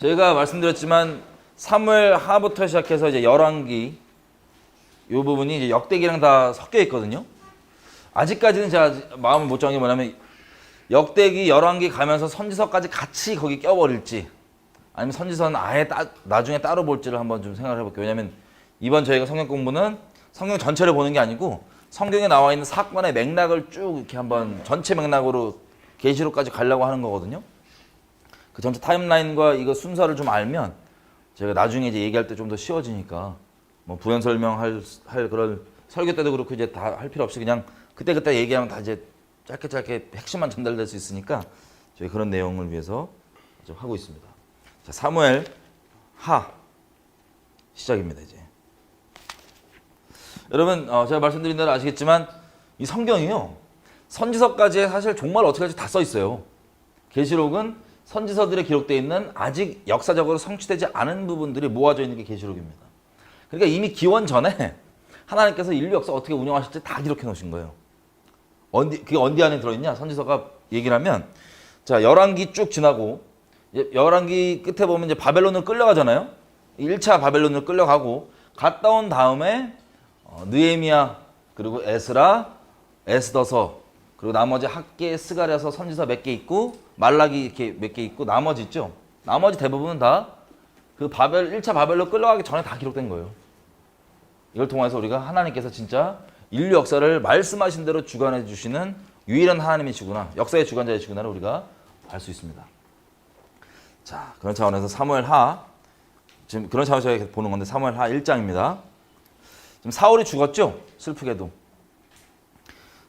저희가 말씀드렸지만 사무엘 하부터 시작해서 이제 열왕기 이 부분이 이제 역대기랑 다 섞여 있거든요. 아직까지는 제가 마음을 못 정한 게 뭐냐면 역대기 열왕기 가면서 선지서까지 같이 거기 껴버릴지 아니면 선지서는 아예 나중에 따로 볼지를 한번 좀 생각을 해볼게요. 왜냐면 이번 저희가 성경 공부는 성경 전체를 보는 게 아니고 성경에 나와 있는 사건의 맥락을 쭉 이렇게 한번 전체 맥락으로 계시록까지 가려고 하는 거거든요. 그 전체 타임라인과 이거 순서를 좀 알면 제가 나중에 이제 얘기할 때 좀 더 쉬워지니까 뭐 부연 설명할 그런 설교 때도 그렇고 이제 다 할 필요 없이 그냥 그때 얘기하면 다 이제 짧게 핵심만 전달될 수 있으니까 저희 그런 내용을 위해서 좀 하고 있습니다. 자, 사무엘 하 시작입니다. 이제 여러분 제가 말씀드린 대로 아시겠지만 이 성경이요 선지서까지 사실 정말 어떻게까지 다 써 있어요. 계시록은 선지서들에 기록되어 있는 아직 역사적으로 성취되지 않은 부분들이 모아져 있는 게 계시록입니다. 그러니까 이미 기원 전에 하나님께서 인류 역사 어떻게 운영하실지 다 기록해 놓으신 거예요. 그게 언디 안에 들어있냐? 선지서가 얘기를 하면 자 열왕기 쭉 지나고 열왕기 끝에 보면 이제 바벨론을 끌려가잖아요. 1차 바벨론을 끌려가고 갔다 온 다음에 느헤미야 그리고 에스라, 에스더서 그리고 나머지 학계, 스가랴서 선지서 몇 개 있고 말라기 이렇게 몇 개 있고 나머지 있죠. 나머지 대부분은 다 그 1차 바벨로 끌려가기 전에 다 기록된 거예요. 이걸 통해서 우리가 하나님께서 진짜 인류 역사를 말씀하신 대로 주관해 주시는 유일한 하나님이시구나. 역사의 주관자이시구나를 우리가 알 수 있습니다. 자, 그런 차원에서 사무엘 하 지금 그런 차원에서 저희가 보는 건데 사무엘 하 1장입니다. 지금 사울이 죽었죠? 슬프게도.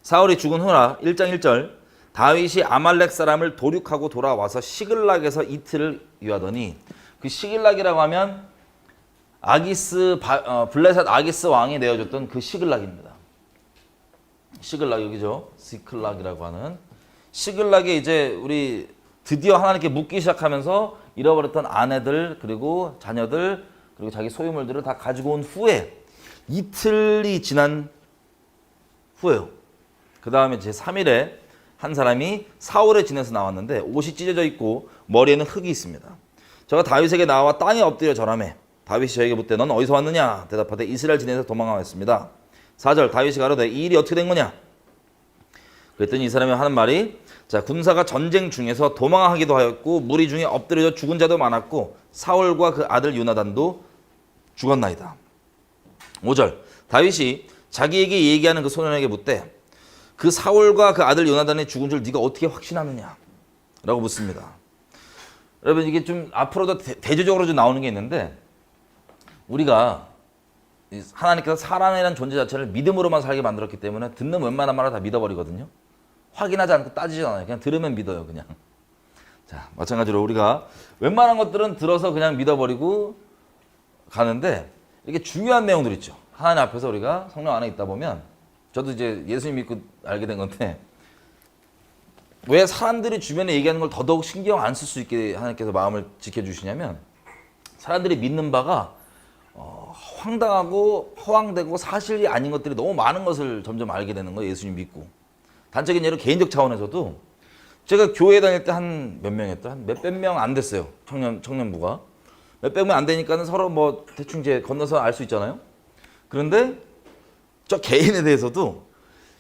사울이 죽은 후라 1장 1절 다윗이 아말렉 사람을 도륙하고 돌아와서 시글락에서 이틀을 유하더니 그 시글락이라고 하면 블레셋 아기스 왕이 내어줬던 그 시글락입니다. 시글락 여기죠. 시클락이라고 하는 시글락에 이제 우리 드디어 하나님께 묻기 시작하면서 잃어버렸던 아내들 그리고 자녀들 그리고 자기 소유물들을 다 가지고 온 후에 이틀이 지난 후에요. 그 다음에 제 3일에 한 사람이 사울의 진에서 나왔는데 옷이 찢어져 있고 머리에는 흙이 있습니다. 저가 다윗에게 나와 땅에 엎드려 절하매 다윗이 저에게 묻되 넌 어디서 왔느냐 대답하되 이스라엘 진에서 도망하였습니다. 4절 다윗이 가로되 이 일이 어떻게 된 거냐 그랬더니 이 사람이 하는 말이 자 군사가 전쟁 중에서 도망하기도 하였고 무리 중에 엎드려져 죽은 자도 많았고 사울과 그 아들 요나단도 죽었나이다. 5절 다윗이 자기에게 얘기하는 그 소년에게 묻되 그 사울과 그 아들 요나단이 죽은 줄 네가 어떻게 확신하느냐 라고 묻습니다. 여러분 이게 좀 앞으로도 대조적으로 좀 나오는 게 있는데 우리가 하나님께서 사람이라는 존재 자체를 믿음으로만 살게 만들었기 때문에 듣는 웬만한 말을 다 믿어버리거든요. 확인하지 않고 따지지 않아요. 그냥 들으면 믿어요. 그냥. 자 마찬가지로 우리가 웬만한 것들은 들어서 그냥 믿어버리고 가는데 이렇게 중요한 내용들 있죠. 하나님 앞에서 우리가 성령 안에 있다 보면 저도 이제 예수님 믿고 알게 된 건데 왜 사람들이 주변에 얘기하는 걸 더더욱 신경 안 쓸 수 있게 하나님께서 마음을 지켜주시냐면 사람들이 믿는 바가 황당하고 허황되고 사실이 아닌 것들이 너무 많은 것을 점점 알게 되는 거예요. 예수님 믿고. 단적인 예로 개인적 차원에서도 제가 교회 다닐 때 한 몇 명이었다? 한 몇백 명 안 됐어요. 청년부가. 몇백 명 안 되니까는 서로 뭐 대충 이제 건너서 알 수 있잖아요. 그런데 저 개인에 대해서도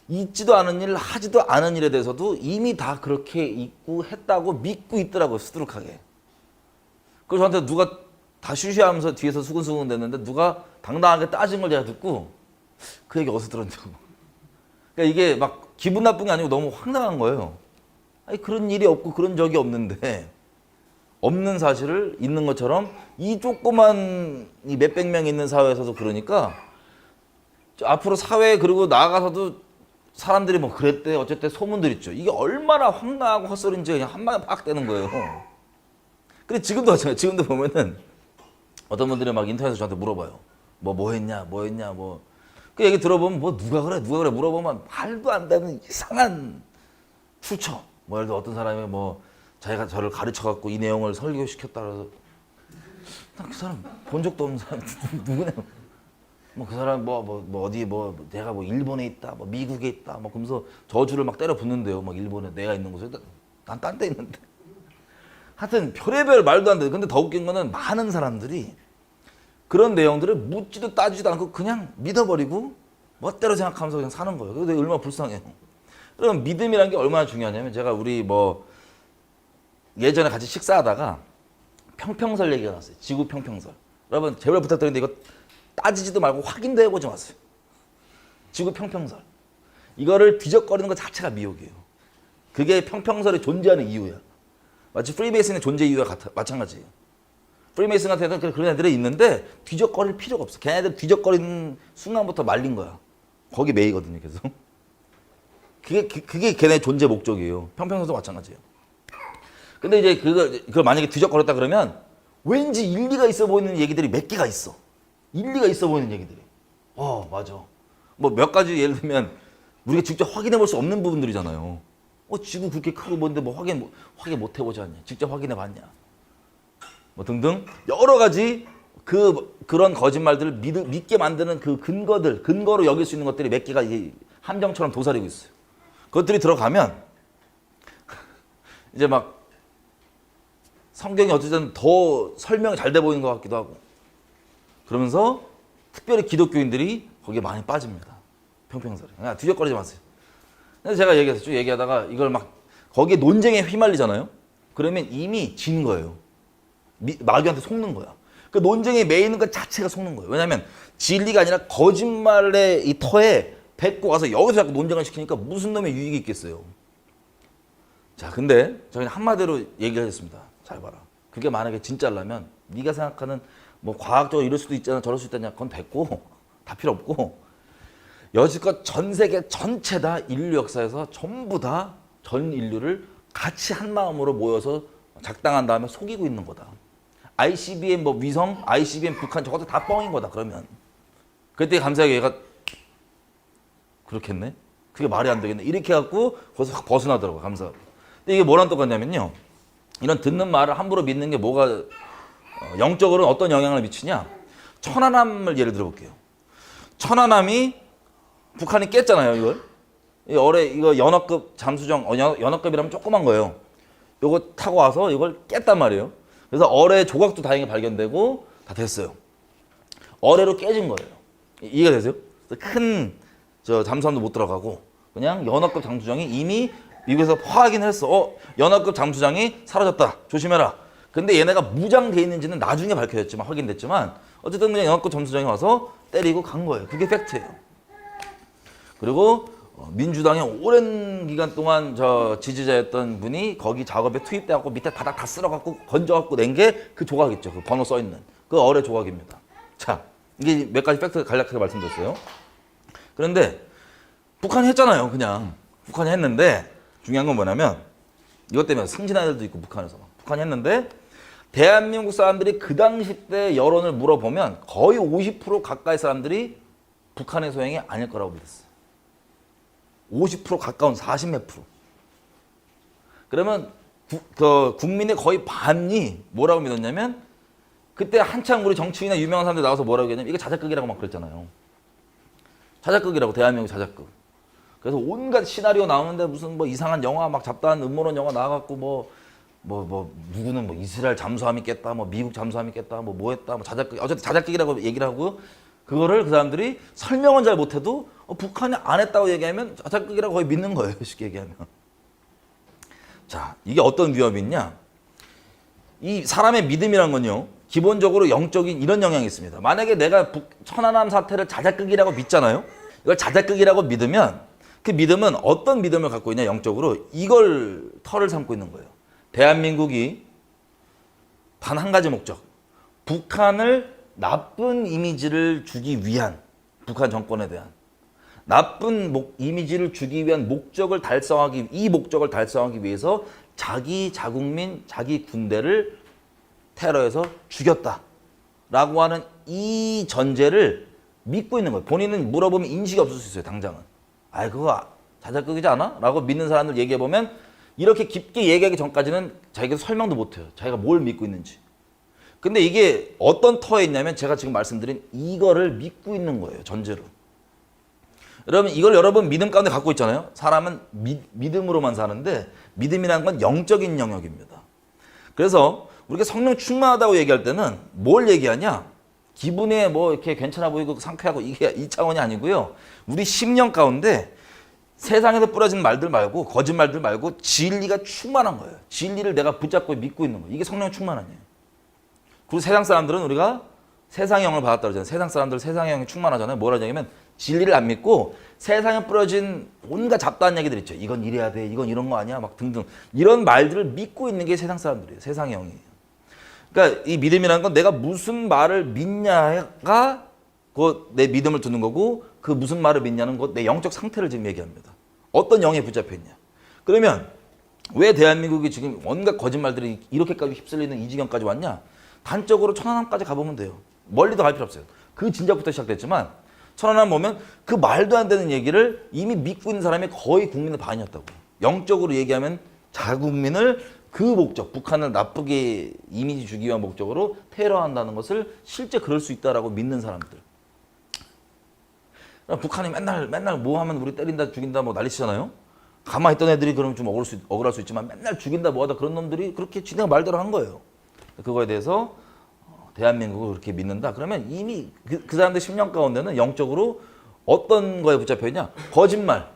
있지도 않은 일, 하지도 않은 일에 대해서도 이미 다 그렇게 있고 했다고 믿고 있더라고요. 수두룩하게. 그래서 저한테 누가 다 쉬쉬하면서 뒤에서 수근수근 됐는데 누가 당당하게 따진 걸 제가 듣고 그 얘기 어디서 들었냐고. 그러니까 이게 막 기분 나쁜 게 아니고 너무 황당한 거예요. 아니 그런 일이 없고 그런 적이 없는데 없는 사실을 있는 것처럼 이 조그만 이 몇백 명 있는 사회에서도 그러니까 앞으로 사회에 그리고 나아가서도 사람들이 뭐 그랬대 어쨌든 소문들 있죠. 이게 얼마나 황당하고 헛소리인지 그냥 한마디 팍 되는 거예요. 근데 지금도 보면은 어떤 분들이 막 인터넷에서 저한테 물어봐요. 뭐 했냐. 그 얘기 들어보면 뭐 누가 그래 물어보면 말도 안 되는 이상한 출처. 뭐 예를 들어 어떤 사람이 뭐 자기가 저를 가르쳐갖고 이 내용을 설교시켰다 그래서 난 그 사람 본 적도 없는 사람 누구냐. 뭐 그 사람 내가 뭐 일본에 있다, 뭐 미국에 있다, 뭐 그러면서 저주를 막 때려 붓는데요. 막 일본에 내가 있는 곳에 난 딴 데 있는데. 하여튼 별의별 말도 안 돼. 근데 더 웃긴 거는 많은 사람들이 그런 내용들을 묻지도 따지지도 않고 그냥 믿어버리고 멋대로 생각하면서 그냥 사는 거예요. 그래서 얼마나 불쌍해요. 그럼 믿음이라는 게 얼마나 중요하냐면 제가 우리 뭐 예전에 같이 식사하다가 평평설 얘기가 나왔어요. 지구 평평설. 여러분 제발 부탁드리는데 이거 따지지도 말고 확인도 해보지 마세요. 지구 평평설. 이거를 뒤적거리는 것 자체가 미혹이에요. 그게 평평설이 존재하는 이유야. 마치 프리메이슨의 존재 이유와 마찬가지예요. 프리메이슨 같은 애들은 그런 애들이 있는데 뒤적거릴 필요가 없어. 걔네들 뒤적거리는 순간부터 말린 거야. 거기 매이거든요, 계속. 그게 걔네 존재 목적이에요. 평평설도 마찬가지예요. 근데 이제 그걸 만약에 뒤적거렸다 그러면 왠지 일리가 있어 보이는 얘기들이 몇 개가 있어. 일리가 있어 보이는 얘기들이. 맞아. 뭐 몇 가지 예를 들면 우리가 직접 확인해 볼 수 없는 부분들이잖아요. 지구 그렇게 크고 뭔데 뭐 확인 못 해보지 않냐. 직접 확인해 봤냐. 뭐 등등 여러 가지 그런 거짓말들을 믿게 만드는 그 근거로 여길 수 있는 것들이 몇 개가 이제 함정처럼 도사리고 있어요. 그것들이 들어가면 이제 막 성경이 어쨌든 더 설명이 잘 돼 보이는 것 같기도 하고 그러면서 특별히 기독교인들이 거기에 많이 빠집니다. 평평설에. 그냥 뒤적거리지 마세요. 그래서 제가 쭉 얘기하다가 이걸 막 거기에 논쟁에 휘말리잖아요. 그러면 이미 진 거예요. 마귀한테 속는 거야. 그 논쟁에 매이는 것 자체가 속는 거예요. 왜냐하면 진리가 아니라 거짓말의 이 터에 뱉고 가서 여기서 자꾸 논쟁을 시키니까 무슨 놈의 유익이 있겠어요. 자, 근데 저희는 한마디로 얘기를 했습니다. 잘 봐라. 그게 만약에 진짜라면 네가 생각하는 뭐 과학적으로 이럴 수도 있잖아 저럴 수 있다냐 그건 됐고 다 필요 없고 여지껏 전 세계 전체 다 인류 역사에서 전부 다 전 인류를 같이 한 마음으로 모여서 작당한 다음에 속이고 있는 거다. ICBM 뭐 위성, ICBM 북한 저것도 다 뻥인 거다. 그러면 그때 감사하게 얘가 그렇겠네? 그게 말이 안 되겠네. 이렇게 해갖고 거기서 확 벗어나더라고 감사하게. 근데 이게 뭐랑 똑같냐면요. 이런 듣는 말을 함부로 믿는 게 뭐가 영적으로는 어떤 영향을 미치냐. 천안함을 예를 들어볼게요. 천안함이 북한이 깼잖아요. 이걸. 이거 연어급 잠수정, 연어급이라면 조그만 거예요. 요거 타고 와서 이걸 깼단 말이에요. 그래서 어뢰 조각도 다행히 발견되고 다 됐어요. 어뢰로 깨진 거예요. 이해가 되세요? 큰 잠수함도 못 들어가고 그냥 연어급 잠수정이 이미 미국에서 확인을 했어. 연어급 잠수장이 사라졌다. 조심해라. 근데 얘네가 무장돼 있는지는 나중에 밝혀졌지만 확인됐지만 어쨌든 그냥 연어급 잠수장이 와서 때리고 간 거예요. 그게 팩트예요. 그리고 민주당의 오랜 기간 동안 지지자였던 분이 거기 작업에 투입돼갖고 밑에 바닥 다 쓸어갖고 건져갖고 낸 게 그 조각 있죠. 그 번호 써있는 그 어뢰 조각입니다. 자, 이게 몇 가지 팩트 간략하게 말씀드렸어요. 그런데 북한이 했잖아요. 그냥 북한이 했는데 중요한 건 뭐냐면 이것 때문에 승진한 애들도 있고 북한에서 북한이 했는데 대한민국 사람들이 그 당시 때 여론을 물어보면 거의 50% 가까이 사람들이 북한의 소행이 아닐 거라고 믿었어요. 50% 가까운 40몇 프로. 그러면 국민의 거의 반이 뭐라고 믿었냐면 그때 한창 우리 정치인이나 유명한 사람들 나와서 뭐라고 했냐면 이게 자작극이라고 막 그랬잖아요. 자작극이라고 대한민국 자작극. 그래서 온갖 시나리오 나오는데 무슨 뭐 이상한 영화 막 잡다한 음모론 영화 나와갖고 누구는 뭐 이스라엘 잠수함이 깼다, 뭐 미국 잠수함이 깼다, 뭐 했다, 뭐 자작극, 어쨌든 자작극이라고 얘기를 하고 그거를 그 사람들이 설명은 잘 못해도 북한이 안 했다고 얘기하면 자작극이라고 거의 믿는 거예요. 쉽게 얘기하면. 자, 이게 어떤 위협이 있냐? 이 사람의 믿음이란 건요. 기본적으로 영적인 이런 영향이 있습니다. 만약에 내가 천안함 사태를 자작극이라고 믿잖아요. 이걸 자작극이라고 믿으면 그 믿음은 어떤 믿음을 갖고 있냐 영적으로 이걸 털을 삼고 있는 거예요. 대한민국이 단 한 가지 목적. 북한을 나쁜 이미지를 주기 위한 북한 정권에 대한 나쁜 이미지를 주기 위한 목적을 달성하기 위해서 자기 자국민, 자기 군대를 테러해서 죽였다라고 하는 이 전제를 믿고 있는 거예요. 본인은 물어보면 인식이 없을 수 있어요. 당장은. 그거 자작극이지 않아? 라고 믿는 사람들 얘기해보면 이렇게 깊게 얘기하기 전까지는 자기가 설명도 못해요. 자기가 뭘 믿고 있는지. 근데 이게 어떤 터에 있냐면 제가 지금 말씀드린 이거를 믿고 있는 거예요. 전제로. 여러분 믿음 가운데 갖고 있잖아요. 사람은 믿음으로만 사는데 믿음이라는 건 영적인 영역입니다. 그래서 우리가 성령 충만하다고 얘기할 때는 뭘 얘기하냐? 기분에 뭐 이렇게 괜찮아 보이고 상쾌하고 이게 이 차원이 아니고요. 우리 심령 가운데 세상에서 뿌려진 말들 말고 거짓말들 말고 진리가 충만한 거예요. 진리를 내가 붙잡고 믿고 있는 거예요. 이게 성령 충만함이에요. 그리고 세상 사람들은 우리가 세상의 영을 받았다 그러잖아요. 세상 사람들 세상의 영이 충만하잖아요. 뭐라 하냐면 진리를 안 믿고 세상에 뿌려진 온갖 잡다한 얘기들 있죠. 이건 이래야 돼. 이건 이런 거 아니야. 막 등등. 이런 말들을 믿고 있는 게 세상 사람들이에요. 세상의 영이에요. 그러니까 이 믿음이라는 건 내가 무슨 말을 믿냐가 그 내 믿음을 두는 거고 그 무슨 말을 믿냐는 것 내 영적 상태를 지금 얘기합니다. 어떤 영에 붙잡혀 있냐. 그러면 왜 대한민국이 지금 온갖 거짓말들이 이렇게까지 휩쓸리는 이 지경까지 왔냐? 단적으로 천안함까지 가보면 돼요. 멀리도 갈 필요 없어요. 그 진작부터 시작됐지만 천안함 보면 그 말도 안 되는 얘기를 이미 믿고 있는 사람이 거의 국민의 반이었다고. 영적으로 얘기하면 자국민을 그 목적, 북한을 나쁘게 이미지 주기 위한 목적으로 테러한다는 것을 실제 그럴 수 있다라고 믿는 사람들. 북한이 맨날 뭐 하면 우리 때린다 죽인다 뭐 난리치잖아요. 가만히 있던 애들이 그러면 좀 억울할 수 있지만 맨날 죽인다 뭐하다 그런 놈들이 그렇게 지네가 말대로 한 거예요. 그거에 대해서 대한민국을 그렇게 믿는다. 그러면 이미 그 사람들 심령 가운데는 영적으로 어떤 거에 붙잡혀 있냐? 거짓말.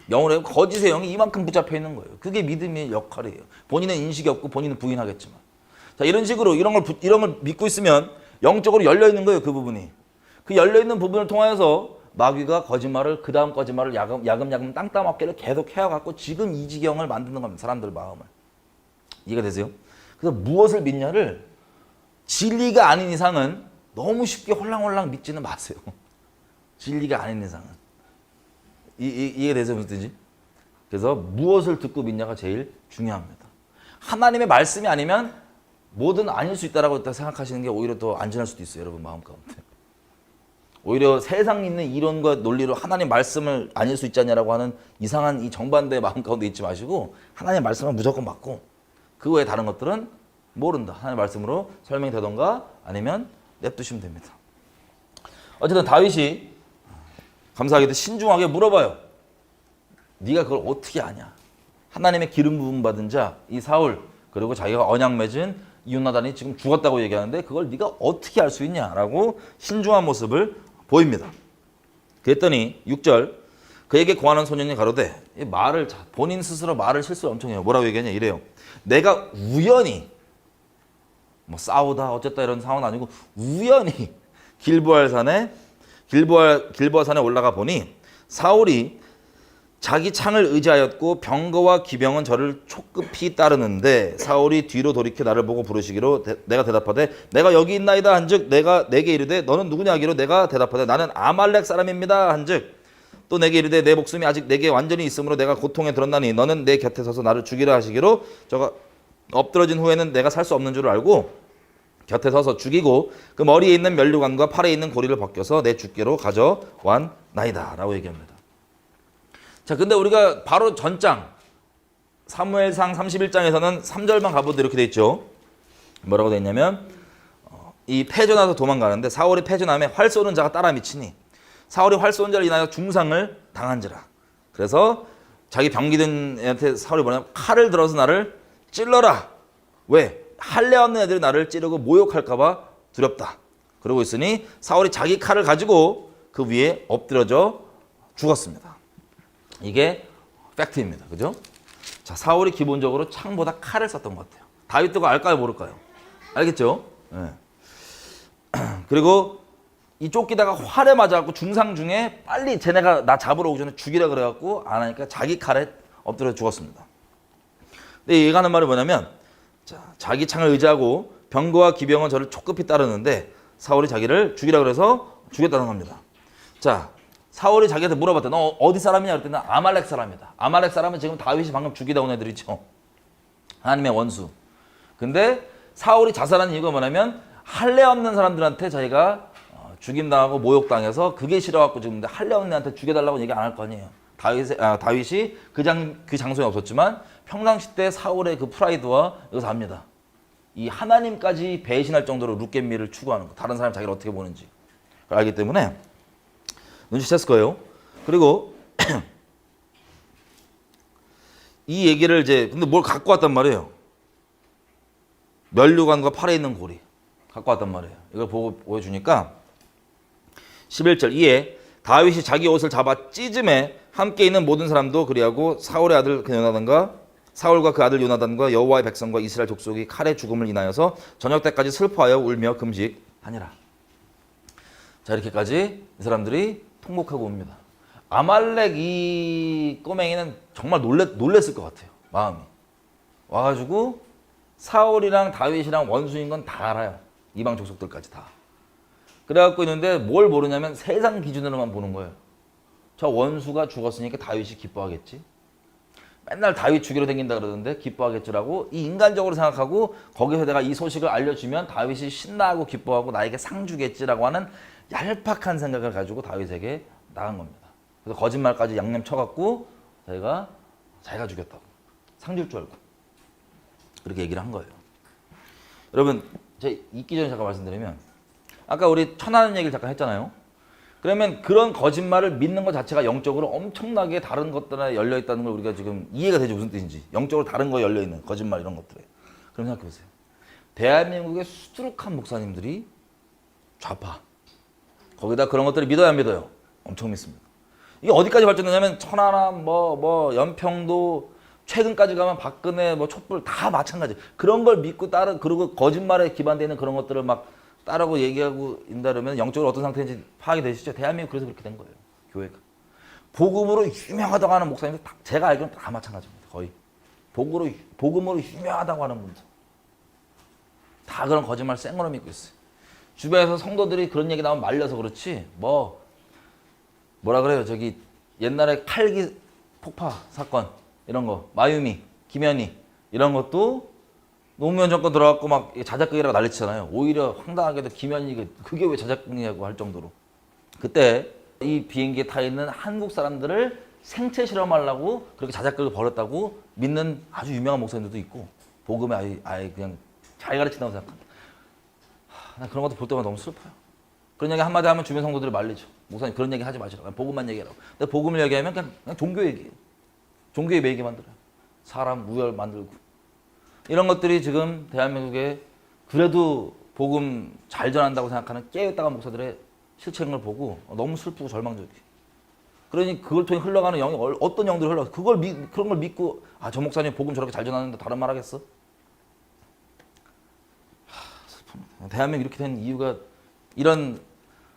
영으로 거짓의 영이 이만큼 붙잡혀 있는 거예요. 그게 믿음의 역할이에요. 본인은 인식이 없고 본인은 부인하겠지만. 자, 이런 식으로 이런 걸 믿고 있으면 영적으로 열려 있는 거예요. 그 부분이. 그 열려 있는 부분을 통해서 마귀가 거짓말을 그 다음 거짓말을 야금야금 땅땅 어깨를 계속 해와갖고 지금 이 지경을 만드는 겁니다. 사람들 마음을. 이해가 되세요? 그래서 무엇을 믿냐를 진리가 아닌 이상은 너무 쉽게 홀랑홀랑 믿지는 마세요. 진리가 아닌 이상은. 이해가 되세요? 무슨 뜻인지? 그래서 무엇을 듣고 믿냐가 제일 중요합니다. 하나님의 말씀이 아니면 뭐든 아닐 수 있다라고 생각하시는 게 오히려 더 안전할 수도 있어요. 여러분 마음 가운데. 오히려 세상에 있는 이론과 논리로 하나님 말씀을 아닐 수 있지 않냐라고 하는 이상한 이 정반대의 마음 가운데 있지 마시고 하나님 말씀은 무조건 맞고 그 외에 다른 것들은 모른다. 하나님 말씀으로 설명이 되던가 아니면 냅두시면 됩니다. 어쨌든 다윗이 감사하게도 신중하게 물어봐요. 네가 그걸 어떻게 아냐? 하나님의 기름 부음 받은 자 이 사울 그리고 자기가 언약 맺은 이웃나단이 지금 죽었다고 얘기하는데 그걸 네가 어떻게 알 수 있냐라고 신중한 모습을 보입니다. 그랬더니 6절 그에게 고하는 소년이 가로되 본인 스스로 말을 실수를 엄청 해요. 뭐라고 얘기하냐 이래요. 내가 우연히 뭐 싸우다 어쨌다 이런 상황은 아니고 우연히 길보아 산에 올라가 보니 사울이 자기 창을 의지하였고 병거와 기병은 저를 촉급히 따르는데 사울이 뒤로 돌이켜 나를 보고 부르시기로 내가 대답하되 내가 여기 있나이다 한즉 내가 내게 이르되 너는 누구냐 하기로 내가 대답하되 나는 아말렉 사람입니다 한즉 또 내게 이르되 내 목숨이 아직 내게 완전히 있으므로 내가 고통에 들었나니 너는 내 곁에 서서 나를 죽이라 하시기로 저가 엎드러진 후에는 내가 살 수 없는 줄 알고 곁에 서서 죽이고 그 머리에 있는 면류관과 팔에 있는 고리를 벗겨서 내 주께로 가져왔나이다 라고 얘기합니다. 자, 근데 우리가 바로 전장 사무엘상 31장에서는 3절만 가보도 이렇게 돼 있죠. 뭐라고 돼 있냐면 이 패전하서 도망가는데 사울이 패전함에 활 쏘는 자가 따라 미치니 사울이 활 쏘는 자를 인하여 중상을 당한지라. 그래서 자기 병기든한테 사울이 뭐냐면 칼을 들어서 나를 찔러라. 왜? 할례 없는 애들이 나를 찌르고 모욕할까 봐 두렵다. 그러고 있으니 사울이 자기 칼을 가지고 그 위에 엎드려져 죽었습니다. 이게 팩트입니다. 그죠? 자, 사울이 기본적으로 창보다 칼을 썼던 것 같아요. 다윗도 그거 알까요? 모를까요? 알겠죠? 네. 그리고 이 쫓기다가 활에 맞아갖고 중상 중에 빨리 쟤네가 나 잡으러 오기 전에 죽이라 그래갖고 안 하니까 자기 칼에 엎드려 죽었습니다. 근데 얘가 하는 말이 뭐냐면 자기 창을 의지하고 병거와 기병은 저를 촉급히 따르는데 사울이 자기를 죽이라 그래서 죽였다는 겁니다. 자, 사울이 자기한테 물어봤대. 너 어디 사람이냐 그랬더니 아말렉 사람이다. 아말렉 사람은 지금 다윗이 방금 죽이다 온 애들이죠. 하나님의 원수. 근데 사울이 자살한 이유가 뭐냐면 할례 없는 사람들한테 자기가 죽임당하고 모욕당해서 그게 싫어갖고 지금 할례 없는 애한테 죽여달라고 얘기 안 할 거 아니에요. 다윗이 그 장소에 없었지만 평상시 때 사울의 그 프라이드와 여기서 압니다. 이 하나님까지 배신할 정도로 룻겜미를 추구하는 거. 다른 사람 자기를 어떻게 보는지 알기 때문에 눈치챘을 거예요. 그리고 이 얘기를 이제 근데 뭘 갖고 왔단 말이에요. 면류관과 팔에 있는 고리 갖고 왔단 말이에요. 이걸 보여주니까 11절 이에 다윗이 자기 옷을 잡아 찢음에 함께 있는 모든 사람도 그리하고 사울의 아들 그 요나단과 사울과 그 아들 요나단과 여호와의 백성과 이스라엘 족속이 칼의 죽음을 인하여서 저녁 때까지 슬퍼하여 울며 금식하니라. 자, 이렇게까지 이 사람들이 통곡하고 옵니다. 아말렉 이 꼬맹이는 정말 놀랬을 것 같아요. 마음이 와가지고 사울이랑 다윗이랑 원수인 건 다 알아요. 이방 족속들까지 다. 그래갖고 있는데 뭘 모르냐면 세상 기준으로만 보는 거예요. 저 원수가 죽었으니까 다윗이 기뻐하겠지. 맨날 다윗 죽이러 다닌다 그러던데 기뻐하겠지라고 이 인간적으로 생각하고 거기서 내가 이 소식을 알려주면 다윗이 신나고 기뻐하고 나에게 상 주겠지라고 하는 얄팍한 생각을 가지고 다윗에게 나간 겁니다. 그래서 거짓말까지 양념 쳐갖고 자기가 죽였다고 상 줄 줄 알고 그렇게 얘기를 한 거예요. 여러분 제가 있기 전에 잠깐 말씀드리면 아까 우리 천하는 얘기를 잠깐 했잖아요. 그러면 그런 거짓말을 믿는 것 자체가 영적으로 엄청나게 다른 것들에 열려있다는 걸 우리가 지금 이해가 되죠. 무슨 뜻인지. 영적으로 다른 거에 열려있는 거짓말 이런 것들에. 그럼 생각해보세요. 대한민국의 수두룩한 목사님들이 좌파. 거기다 그런 것들을 믿어야 안 믿어요? 엄청 믿습니다. 이게 어디까지 발전되냐면 천하나 연평도 최근까지 가면 박근혜 촛불 다 마찬가지. 그런 걸 믿고 그리고 거짓말에 기반되어 있는 그런 것들을 막 따라고 얘기하고 있다 그러면 영적으로 어떤 상태인지 파악이 되시죠? 대한민국 그래서 그렇게 된 거예요. 교회가. 복음으로 유명하다고 하는 목사님들 제가 알기로는 다 마찬가지입니다. 거의. 복음으로 유명하다고 하는 분들. 다 그런 거짓말 생으로 믿고 있어요. 주변에서 성도들이 그런 얘기 나오면 말려서 그렇지 뭐라 그래요? 저기 옛날에 칼기 폭파 사건 이런 거 마유미, 김현희 이런 것도 노무현 정권 들어갔고 막 자작극이라고 난리치잖아요. 오히려 황당하게도 김현희 그게 왜 자작극이냐고 할 정도로 그때 이 비행기에 타 있는 한국 사람들을 생체 실험하려고 그렇게 자작극을 벌였다고 믿는 아주 유명한 목사님들도 있고 복음에 아예 그냥 잘 가르친다고 생각합니다. 난 그런 것도 볼 때마다 너무 슬퍼요. 그런 얘기 한마디 하면 주변 성도들이 말리죠. 목사님 그런 얘기 하지 마시라고. 복음만 얘기하라고. 근데 복음을 얘기하면 그냥 종교 얘기예요. 종교에 매이게 만들어요. 사람 우열 만들고. 이런 것들이 지금 대한민국에 그래도 복음 잘 전한다고 생각하는 깨어있다가 목사들의 실체인 걸 보고 너무 슬프고 절망적이에요. 그러니 그걸 통해 흘러가는 영이 어떤 영들이 흘러가서 그런 걸 믿고 저 목사님 복음 저렇게 잘 전하는데 다른 말 하겠어? 슬픕니다. 대한민국 이렇게 된 이유가 이런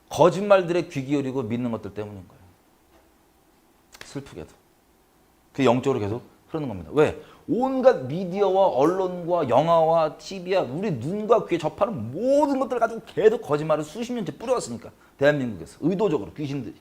거짓말들의 귀 기울이고 믿는 것들 때문인 거예요. 슬프게도. 그게 영적으로 계속 흐르는 겁니다. 왜? 온갖 미디어와 언론과 영화와 TV와 우리 눈과 귀에 접하는 모든 것들을 가지고 계속 거짓말을 수십 년째 뿌려왔으니까 대한민국에서 의도적으로 귀신들이.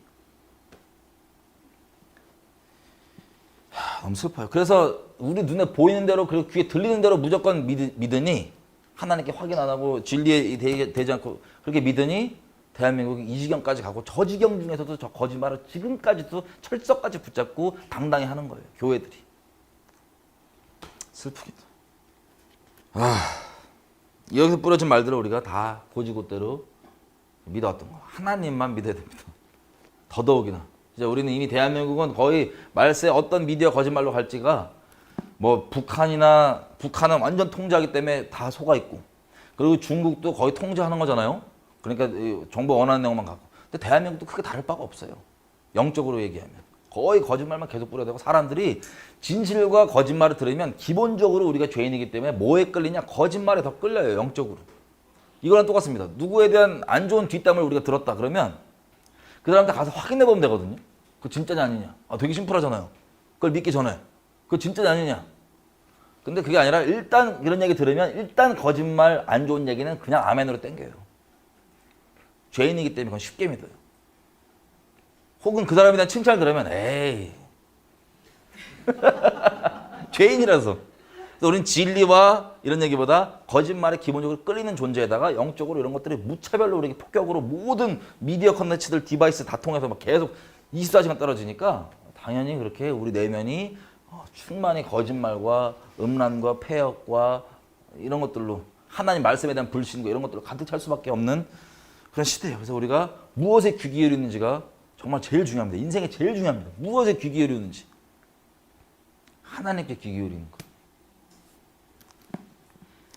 너무 슬퍼요. 그래서 우리 눈에 보이는 대로 그리고 귀에 들리는 대로 무조건 믿으니 하나님께 확인 안 하고 진리에 되지 않고 그렇게 믿으니 대한민국이 이 지경까지 가고 저 지경 중에서도 저 거짓말을 지금까지도 철석까지 붙잡고 당당히 하는 거예요. 교회들이. 슬프기도. 여기서 뿌려진 말들을 우리가 다 고지고대로 믿어왔던 거. 하나님만 믿어야 됩니다. 더더욱이나. 진짜 우리는 이미 대한민국은 거의 말세 어떤 미디어 거짓말로 갈지가 북한은 완전 통제하기 때문에 다 속아 있고 그리고 중국도 거의 통제하는 거잖아요. 그러니까 정보 원하는 내용만 갖고. 근데 대한민국도 크게 다를 바가 없어요. 영적으로 얘기하면. 거의 거짓말만 계속 뿌려대고 사람들이 진실과 거짓말을 들으면 기본적으로 우리가 죄인이기 때문에 뭐에 끌리냐? 거짓말에 더 끌려요. 영적으로. 이거랑 똑같습니다. 누구에 대한 안 좋은 뒷담을 우리가 들었다 그러면 그 사람한테 가서 확인해 보면 되거든요. 그거 진짜냐 아니냐. 되게 심플하잖아요. 그걸 믿기 전에. 그거 진짜냐 아니냐. 근데 그게 아니라 일단 이런 얘기 들으면 일단 거짓말 안 좋은 얘기는 그냥 아멘으로 땡겨요. 죄인이기 때문에 그건 쉽게 믿어요. 혹은 그 사람에 대한 칭찬을 들으면 에이 죄인이라서. 그래서 우리는 진리와 이런 얘기보다 거짓말에 기본적으로 끌리는 존재에다가 영적으로 이런 것들이 무차별로 우리에게 폭격으로 모든 미디어 컨텐츠들 디바이스 다 통해서 막 계속 24시간 떨어지니까 당연히 그렇게 우리 내면이 충만히 거짓말과 음란과 폐역과 이런 것들로 하나님 말씀에 대한 불신과 이런 것들로 가득 찰 수밖에 없는 그런 시대예요. 그래서 우리가 무엇에 귀 기울이는지가 정말 제일 중요합니다. 인생에 제일 중요합니다. 무엇에 귀 기울이는지. 하나님께 귀 기울이는 거.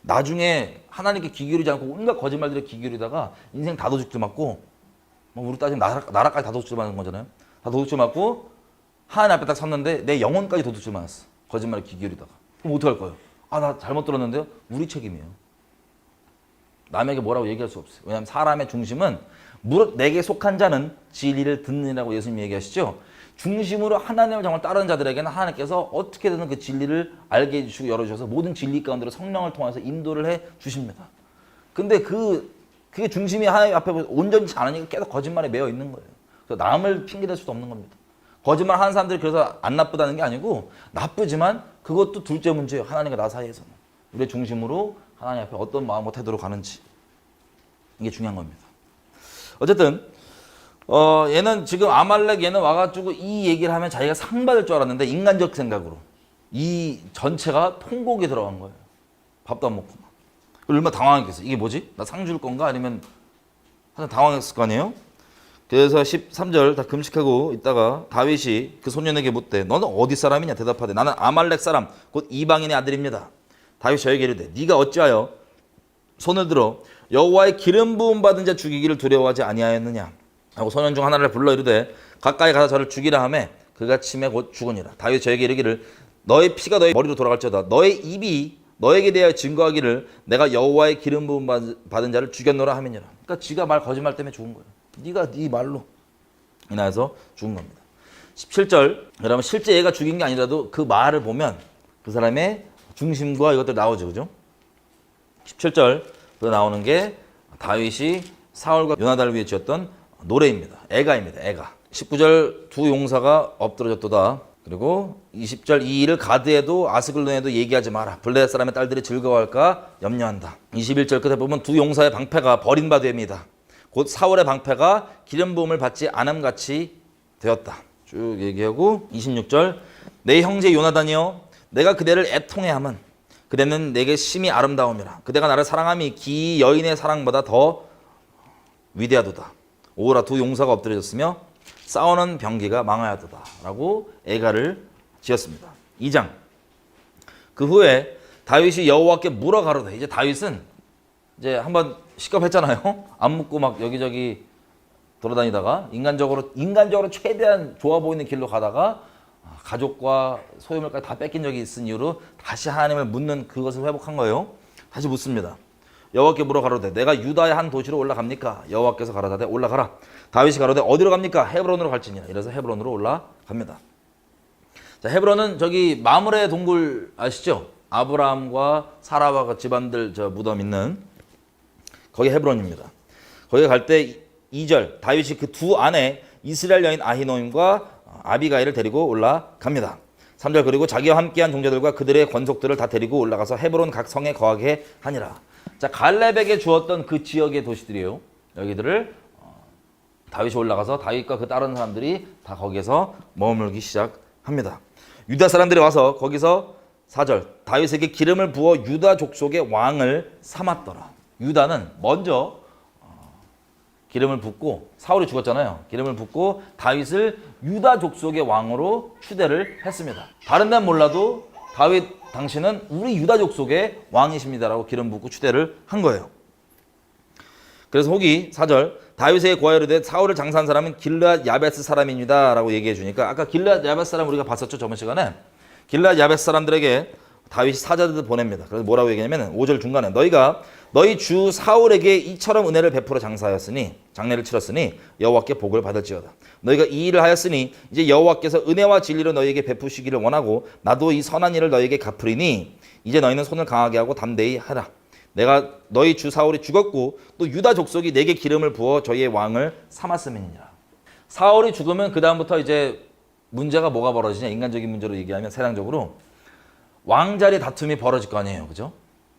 나중에 하나님께 귀 기울이지 않고 온갖 거짓말들에 귀 기울이다가 인생 다 도둑질 맞고 뭐 우리 따지면 나라까지 다 도둑질 맞는 거잖아요. 다 도둑질 맞고 하나님 앞에 딱 섰는데 내 영혼까지 도둑질 맞았어. 거짓말에 귀 기울이다가. 그럼 어떡할 거예요? 아, 나 잘못 들었는데요? 우리 책임이에요. 남에게 뭐라고 얘기할 수 없어요. 왜냐하면 사람의 중심은 무릇 내게 속한 자는 진리를 듣느라고 예수님이 얘기하시죠. 중심으로 하나님을 정말 따르는 자들에게는 하나님께서 어떻게든 그 진리를 알게 해주시고 열어주셔서 모든 진리 가운데로 성령을 통해서 인도를 해 주십니다. 근데 그게 중심이 하나님 앞에 온전치 않으니까 계속 거짓말에 매여 있는 거예요. 그래서 남을 핑계댈 수도 없는 겁니다. 거짓말 하는 사람들이 그래서 안 나쁘다는 게 아니고 나쁘지만 그것도 둘째 문제예요. 하나님과 나 사이에서는. 우리의 중심으로 하나님 앞에 어떤 마음과 태도로 가는지. 이게 중요한 겁니다. 어쨌든 얘는 지금 아말렉 얘는 와가지고 이 얘기를 하면 자기가 상 받을 줄 알았는데 인간적 생각으로 이 전체가 통곡에 들어간 거예요. 밥도 안 먹고 막. 얼마나 당황했겠어. 이게 뭐지? 나 상 줄 건가? 아니면 하여튼 당황했을 거 아니에요? 그래서 13절 다 금식하고 있다가 다윗이 그 소년에게 묻되 너는 어디 사람이냐? 대답하되 나는 아말렉 사람 곧 이방인의 아들입니다. 다윗이 저에게 이르되 네가 어찌하여 손을 들어 여호와의 기름 부음 받은 자 죽이기를 두려워하지 아니하였느냐 하고 소년 중 하나를 불러 이르되 가까이 가서 저를 죽이라 하매 그가 침에 곧 죽으니라. 다윗이 저에게 이르기를 너의 피가 너의 머리로 돌아갈지어다 너의 입이 너에게 대하여 증거하기를 내가 여호와의 기름 부음 받은 자를 죽였노라 하면이라. 그러니까 지가 말 거짓말 때문에 죽은 거예요. 네가 네 말로 인하여서 죽은 겁니다. 17절 그러면 실제 얘가 죽인 게 아니라도 그 말을 보면 그 사람의 중심과 이것들 나오죠. 그죠? 17절 나오는 게 다윗이 사울과 요나단을 위해 지었던 노래입니다. 애가입니다. 애가. 19절 두 용사가 엎드러졌도다. 그리고 20절 이 일을 가드에도 아스글론에도 얘기하지 마라. 블레셋 사람의 딸들이 즐거워할까 염려한다. 21절 끝에 보면 두 용사의 방패가 버린 바 됩니다. 곧 사울의 방패가 기름 부음을 받지 않음같이 되었다. 쭉 얘기하고 26절 내 형제 요나단이여 내가 그대를 애통해함은 그대는 내게 심히 아름다움이라. 그대가 나를 사랑함이 기 여인의 사랑보다 더 위대하도다. 오라 두 용사가 엎드려졌으며 싸우는 병기가 망하였도다. 라고 애가를 지었습니다. 2장 그 후에 다윗이 여호와께 물어 가로되 이제 다윗은 이제 한번 시겁했잖아요. 안 묻고 막 여기저기 돌아다니다가 인간적으로 최대한 좋아 보이는 길로 가다가 가족과 소유물까지 다 뺏긴 적이 있은 이유로 다시 하나님을 묻는 그것을 회복한 거예요. 다시 묻습니다. 여호와께 물어 가로되 내가 유다의 한 도시로 올라갑니까? 여호와께서 가라사대 올라가라. 다윗이 가로되 어디로 갑니까? 헤브론으로 갈지니라. 이래서 헤브론으로 올라갑니다. 자, 헤브론은 저기 마므레 동굴 아시죠? 아브라함과 사라와 그 집안들 저 무덤 있는 거기 헤브론입니다. 거기 갈 때 2절 다윗이 그 두 아내 이스라엘 여인 아히노임과 아비가일을 데리고 올라갑니다. 3절 그리고 자기와 함께한 종자들과 그들의 권속들을 다 데리고 올라가서 헤브론 각 성에 거하게 하니라. 자, 갈렙에게 주었던 그 지역의 도시들이에요. 여기들을 다윗이 올라가서 다윗과 그 다른 사람들이 다 거기에서 머물기 시작합니다. 유다 사람들이 와서 거기서 4절 다윗에게 기름을 부어 유다 족속의 왕을 삼았더라. 유다는 먼저 기름을 붓고 사울이 죽었잖아요. 기름을 붓고 다윗을 유다 족속의 왕으로 추대를 했습니다. 다른 데는 몰라도 다윗 당신은 우리 유다 족속의 왕이십니다라고 기름 붓고 추대를 한 거예요. 그래서 후기 4절 다윗에게 고하여 이르되 사울을 장사한 사람은 길르앗 야베스 사람입니다 라고 얘기해 주니까 아까 길르앗 야베스 사람 우리가 봤었죠. 저번 시간에 길르앗 야베스 사람들에게 다윗이 사자들을 보냅니다. 그래서 뭐라고 얘기하냐면 5절 중간에 너희가 너희 주 사울에게 이처럼 은혜를 베풀어 장례를 치렀으니 여호와께 복을 받을지어다. 너희가 이 일을 하였으니 이제 여호와께서 은혜와 진리로 너희에게 베푸시기를 원하고 나도 이 선한 일을 너희에게 갚으리니 이제 너희는 손을 강하게 하고 담대히 하라. 내가 너희 주 사울이 죽었고 또 유다 족속이 내게 기름을 부어 저희의 왕을 삼았음이니라. 사울이 죽으면 그 다음부터 이제 문제가 뭐가 벌어지냐. 인간적인 문제로 얘기하면 세상적으로 왕자리 다툼이 벌어질 거 아니에요. 그죠?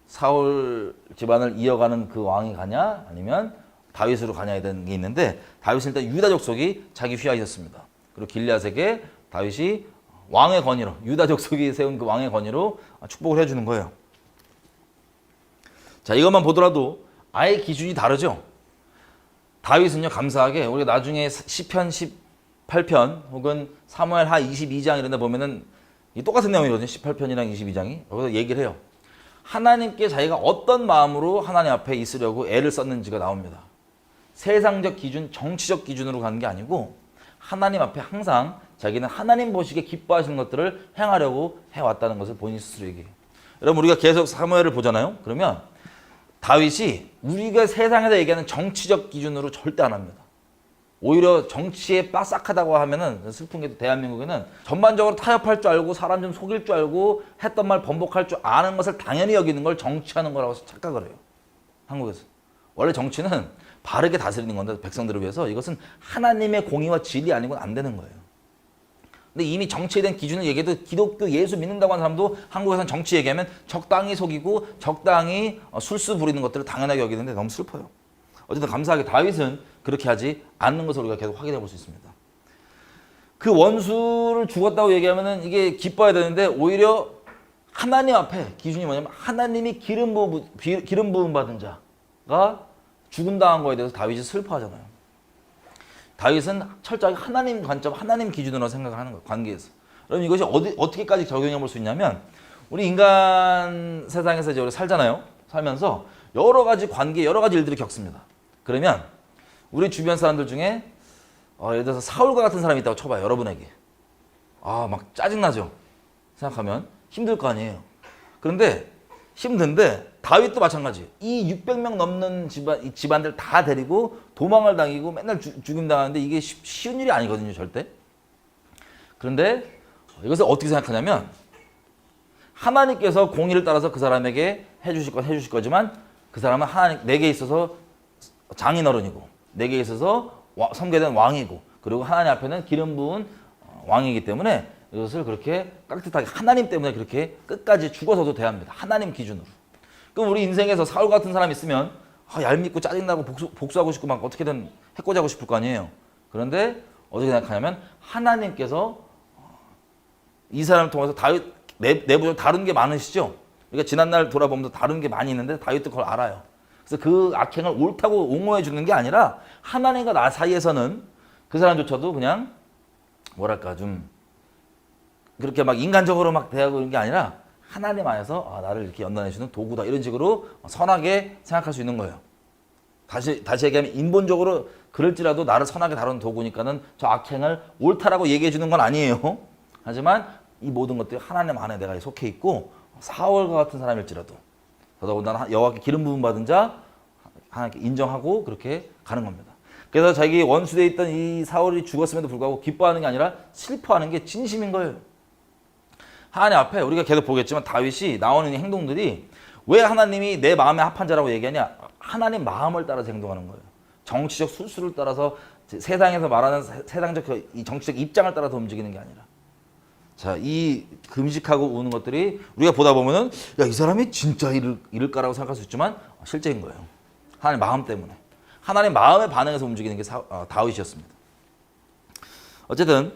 사울 집안을 이어가는 그 왕이 가냐 아니면 다윗으로 가냐에 대한 게 있는데 다윗은 일단 유다 족속이 자기 휘하에 있었습니다. 그리고 길르앗에게 다윗이 왕의 권위로 유다 족속이 세운 그 왕의 권위로 축복을 해주는 거예요. 자, 이것만 보더라도 아예 기준이 다르죠. 다윗은요 감사하게 우리가 나중에 시편 18편 혹은 사무엘하 22장 이런 데 보면은 이 똑같은 내용이거든요. 18편이랑 22장이. 여기서 얘기를 해요. 하나님께 자기가 어떤 마음으로 하나님 앞에 있으려고 애를 썼는지가 나옵니다. 세상적 기준, 정치적 기준으로 가는 게 아니고 하나님 앞에 항상 자기는 하나님 보시기에 기뻐하시는 것들을 행하려고 해왔다는 것을 본인 스스로 얘기해요. 여러분 우리가 계속 사무엘을 보잖아요. 그러면 다윗이 우리가 세상에서 얘기하는 정치적 기준으로 절대 안 합니다. 오히려 정치에 빠삭하다고 하면은 슬픈 게 대한민국에는 전반적으로 타협할 줄 알고 사람 좀 속일 줄 알고 했던 말 번복할 줄 아는 것을 당연히 여기는 걸 정치하는 거라고 착각을 해요. 한국에서. 원래 정치는 바르게 다스리는 건데 백성들을 위해서 이것은 하나님의 공의와 진리 아니고는 안 되는 거예요. 근데 이미 정치에 대한 기준을 얘기해도 기독교 예수 믿는다고 하는 사람도 한국에서는 정치 얘기하면 적당히 속이고 적당히 술수 부리는 것들을 당연하게 여기는데 너무 슬퍼요. 어쨌든 감사하게 다윗은 그렇게 하지 않는 것을 우리가 계속 확인해 볼 수 있습니다. 그 원수를 죽었다고 얘기하면은 이게 기뻐야 되는데 오히려 하나님 앞에 기준이 뭐냐면 하나님이 기름 부음 받은 자가 죽음 당한 거에 대해서 다윗이 슬퍼하잖아요. 다윗은 철저하게 하나님 관점, 하나님 기준으로 생각을 하는 거예요. 관계에서. 그럼 이것이 어떻게까지 적용해 볼 수 있냐면 우리 인간 세상에서 이제 우리 살잖아요. 살면서 여러 가지 관계, 여러 가지 일들을 겪습니다. 그러면 우리 주변 사람들 중에 예를 들어서 사울과 같은 사람이 있다고 쳐봐요. 여러분에게. 막 짜증나죠. 생각하면 힘들 거 아니에요. 그런데 힘든데 다윗도 마찬가지예요. 이 600명 넘는 집안들 다 데리고 도망을 당기고 맨날 죽임 당하는데 이게 쉬운 일이 아니거든요. 절대. 그런데 이것을 어떻게 생각하냐면 하나님께서 공의를 따라서 그 사람에게 해주실 건 해주실 거지만 그 사람은 하나님 내게 있어서 장인어른이고 내게 있어서 섬겨된 왕이고 그리고 하나님 앞에는 기름 부은 왕이기 때문에 이것을 그렇게 깍듯하게 하나님 때문에 그렇게 끝까지 죽어서도 대합니다. 하나님 기준으로. 그럼 우리 인생에서 사울 같은 사람이 있으면 얄밉고 짜증나고 복수하고 싶고 막 어떻게든 해코지하고 싶을 거 아니에요. 그런데 어떻게 생각하냐면 하나님께서 이 사람을 통해서 다윗 내부적으로 다른 게 많으시죠. 그러니까 지난날 돌아보면서 다른 게 많이 있는데 다윗도 그걸 알아요. 그래서 그 악행을 옳다고 옹호해 주는 게 아니라 하나님과 나 사이에서는 그 사람조차도 그냥 뭐랄까 좀 그렇게 막 인간적으로 막 대하고 그런 게 아니라 하나님 안에서 나를 이렇게 연단해주는 도구다 이런 식으로 선하게 생각할 수 있는 거예요. 다시 얘기하면 인본적으로 그럴지라도 나를 선하게 다루는 도구니까는 저 악행을 옳다라고 얘기해 주는 건 아니에요. 하지만 이 모든 것들이 하나님 안에 내가 속해 있고 사울과 같은 사람일지라도 더더군다나 여호와께 기름 부음 받은 자 하나님께 인정하고 그렇게 가는 겁니다. 그래서 자기 원수되어 있던 이 사울이 죽었음에도 불구하고 기뻐하는 게 아니라 슬퍼하는 게 진심인 거예요. 하나님 앞에 우리가 계속 보겠지만 다윗이 나오는 행동들이 왜 하나님이 내 마음에 합한 자라고 얘기하냐? 하나님 마음을 따라서 행동하는 거예요. 정치적 술수를 따라서 세상에서 말하는 세상적 이 정치적 입장을 따라서 움직이는 게 아니라 자, 이 금식하고 우는 것들이 우리가 보다 보면은 이 사람이 진짜 이럴까라고 생각할 수 있지만 실제인 거예요. 하나님 마음 때문에. 하나님 마음에 반응해서 움직이는 게 다윗이었습니다. 어쨌든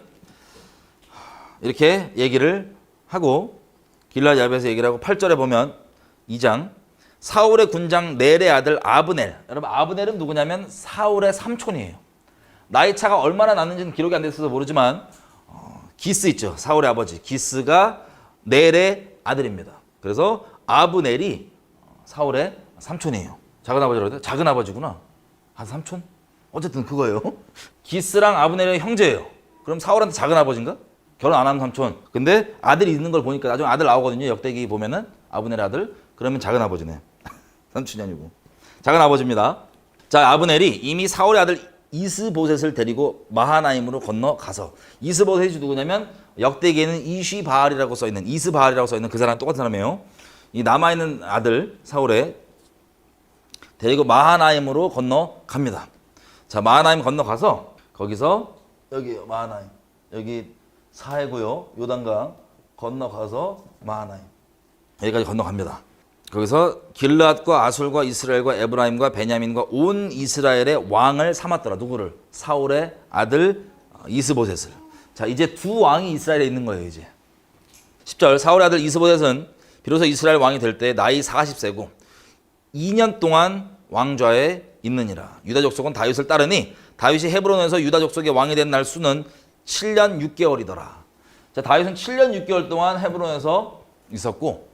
이렇게 얘기를 하고 길르앗 야베에서 얘기를 하고 8절에 보면 2장 사울의 군장 넬의 아들 아브넬. 여러분 아브넬은 누구냐면 사울의 삼촌이에요. 나이 차가 얼마나 났는지는 기록이 안 돼 있어서 모르지만 기스 있죠. 사울의 아버지. 기스가 넬의 아들입니다. 그래서 아브넬이 사울의 삼촌이에요. 작은 아버지라고 해요? 작은 아버지구나. 한 삼촌? 어쨌든 그거예요. 기스랑 아브넬의 형제예요. 그럼 사울한테 작은 아버지인가? 결혼 안 하는 삼촌. 근데 아들이 있는 걸 보니까 나중에 아들 나오거든요. 역대기 보면은 아브넬의 아들. 그러면 작은 아버지네. 삼촌이 아니고. 작은 아버지입니다. 자, 아브넬이 이미 사울의 아들 이스보셋을 데리고 마하나임으로 건너가서 이스보셋이 누구냐면 역대기에는 이쉬바알이라고 써있는 이스바알이라고 써있는 그 사람 똑같은 사람이에요. 이 남아있는 아들 사울의 데리고 마하나임으로 건너갑니다. 자, 마하나임 건너가서 거기서 여기 마하나임 여기 사해고요 요단강 건너가서 마하나임 여기까지 건너갑니다. 거기서 길르앗과 아술과 이스라엘과 에브라임과 베냐민과 온 이스라엘의 왕을 삼았더라. 누구를? 사울의 아들 이스보셋을. 자, 이제 두 왕이 이스라엘에 있는 거예요. 이제 10절 사울의 아들 이스보셋은 비로소 이스라엘 왕이 될 때 나이 40세고 2년 동안 왕좌에 있느니라. 유다 족속은 다윗을 따르니 다윗이 헤브론에서 유다 족속의 왕이 된 날 수는 7년 6개월이더라. 자, 다윗은 7년 6개월 동안 헤브론에서 있었고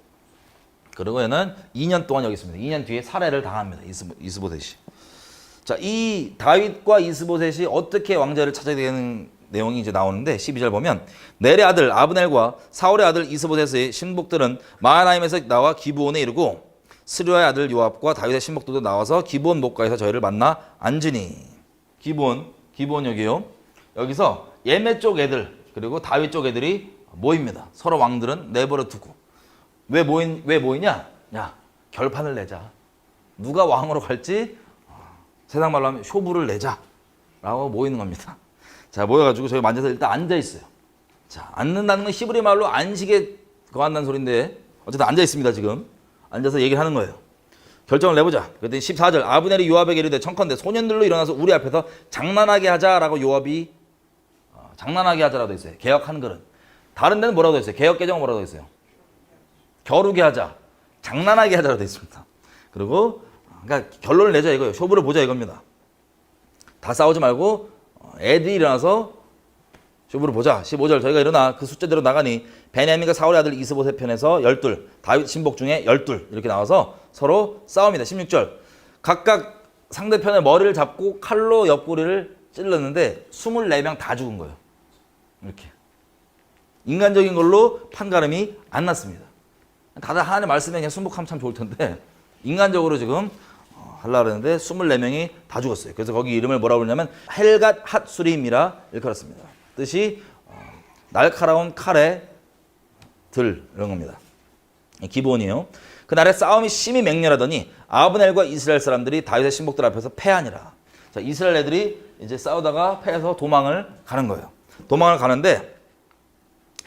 그리고 얘는 2년 동안 여기 있습니다. 2년 뒤에 살해를 당합니다. 이스보셋이. 자, 이 다윗과 이스보셋이 어떻게 왕자를 찾아야 되는 내용이 이제 나오는데 12절 보면 넬의 아들 아브넬과 사울의 아들 이스보셋의 신복들은 마하나임에서 나와 기브온에 이르고 스루야의 아들 요압과 다윗의 신복들도 나와서 기브온 목가에서 저희를 만나 앉으니. 기브온 여기요. 여기서 예메 쪽 애들 그리고 다윗 쪽 애들이 모입니다. 서로 왕들은 내버려 두고. 왜 모이냐? 야, 결판을 내자. 누가 왕으로 갈지 세상 말로 하면 쇼부를 내자 라고 모이는 겁니다. 자, 모여가지고 저희 앉아서 일단 앉아있어요. 자, 앉는다는 건 히브리 말로 안식에 거한다는 소리인데 어쨌든 앉아있습니다. 지금 앉아서 얘기를 하는 거예요. 결정을 내보자. 그랬더니 14절 아브넬이 요압에게 이르되 청컨대 소년들로 일어나서 우리 앞에서 장난하게 하자라고 요압이 장난하게 하자라고 돼 있어요. 개혁한 글은. 다른 데는 뭐라고 돼 있어요? 개혁 개정은 뭐라고 돼 있어요? 겨루게 하자. 장난하게 하자라고 돼 있습니다. 그리고 그러니까 결론을 내자 이거예요. 쇼부를 보자 이겁니다. 다 싸우지 말고 애들이 일어나서 쇼부를 보자. 15절 저희가 일어나 그 숫자대로 나가니 베냐민과 사울의 아들 이스보셋 편에서 12 다윗 신복 중에 12 이렇게 나와서 서로 싸웁니다. 16절 각각 상대편의 머리를 잡고 칼로 옆구리를 찔렀는데 24명 다 죽은 거예요. 이렇게 인간적인 걸로 판가름이 안 났습니다. 다들 하나님 말씀에 그냥 순복하면 참 좋을 텐데 인간적으로 지금 하려고 그러는데 24명이 다 죽었어요. 그래서 거기 이름을 뭐라고 그러냐면 헬갓 핫수림이라 일컬었습니다. 뜻이 날카로운 칼에 들 이런 겁니다. 기본이에요. 그날에 싸움이 심히 맹렬하더니 아브넬과 이스라엘 사람들이 다윗의 신복들 앞에서 패하니라. 자, 이스라엘 애들이 이제 싸우다가 패해서 도망을 가는 거예요. 도망을 가는데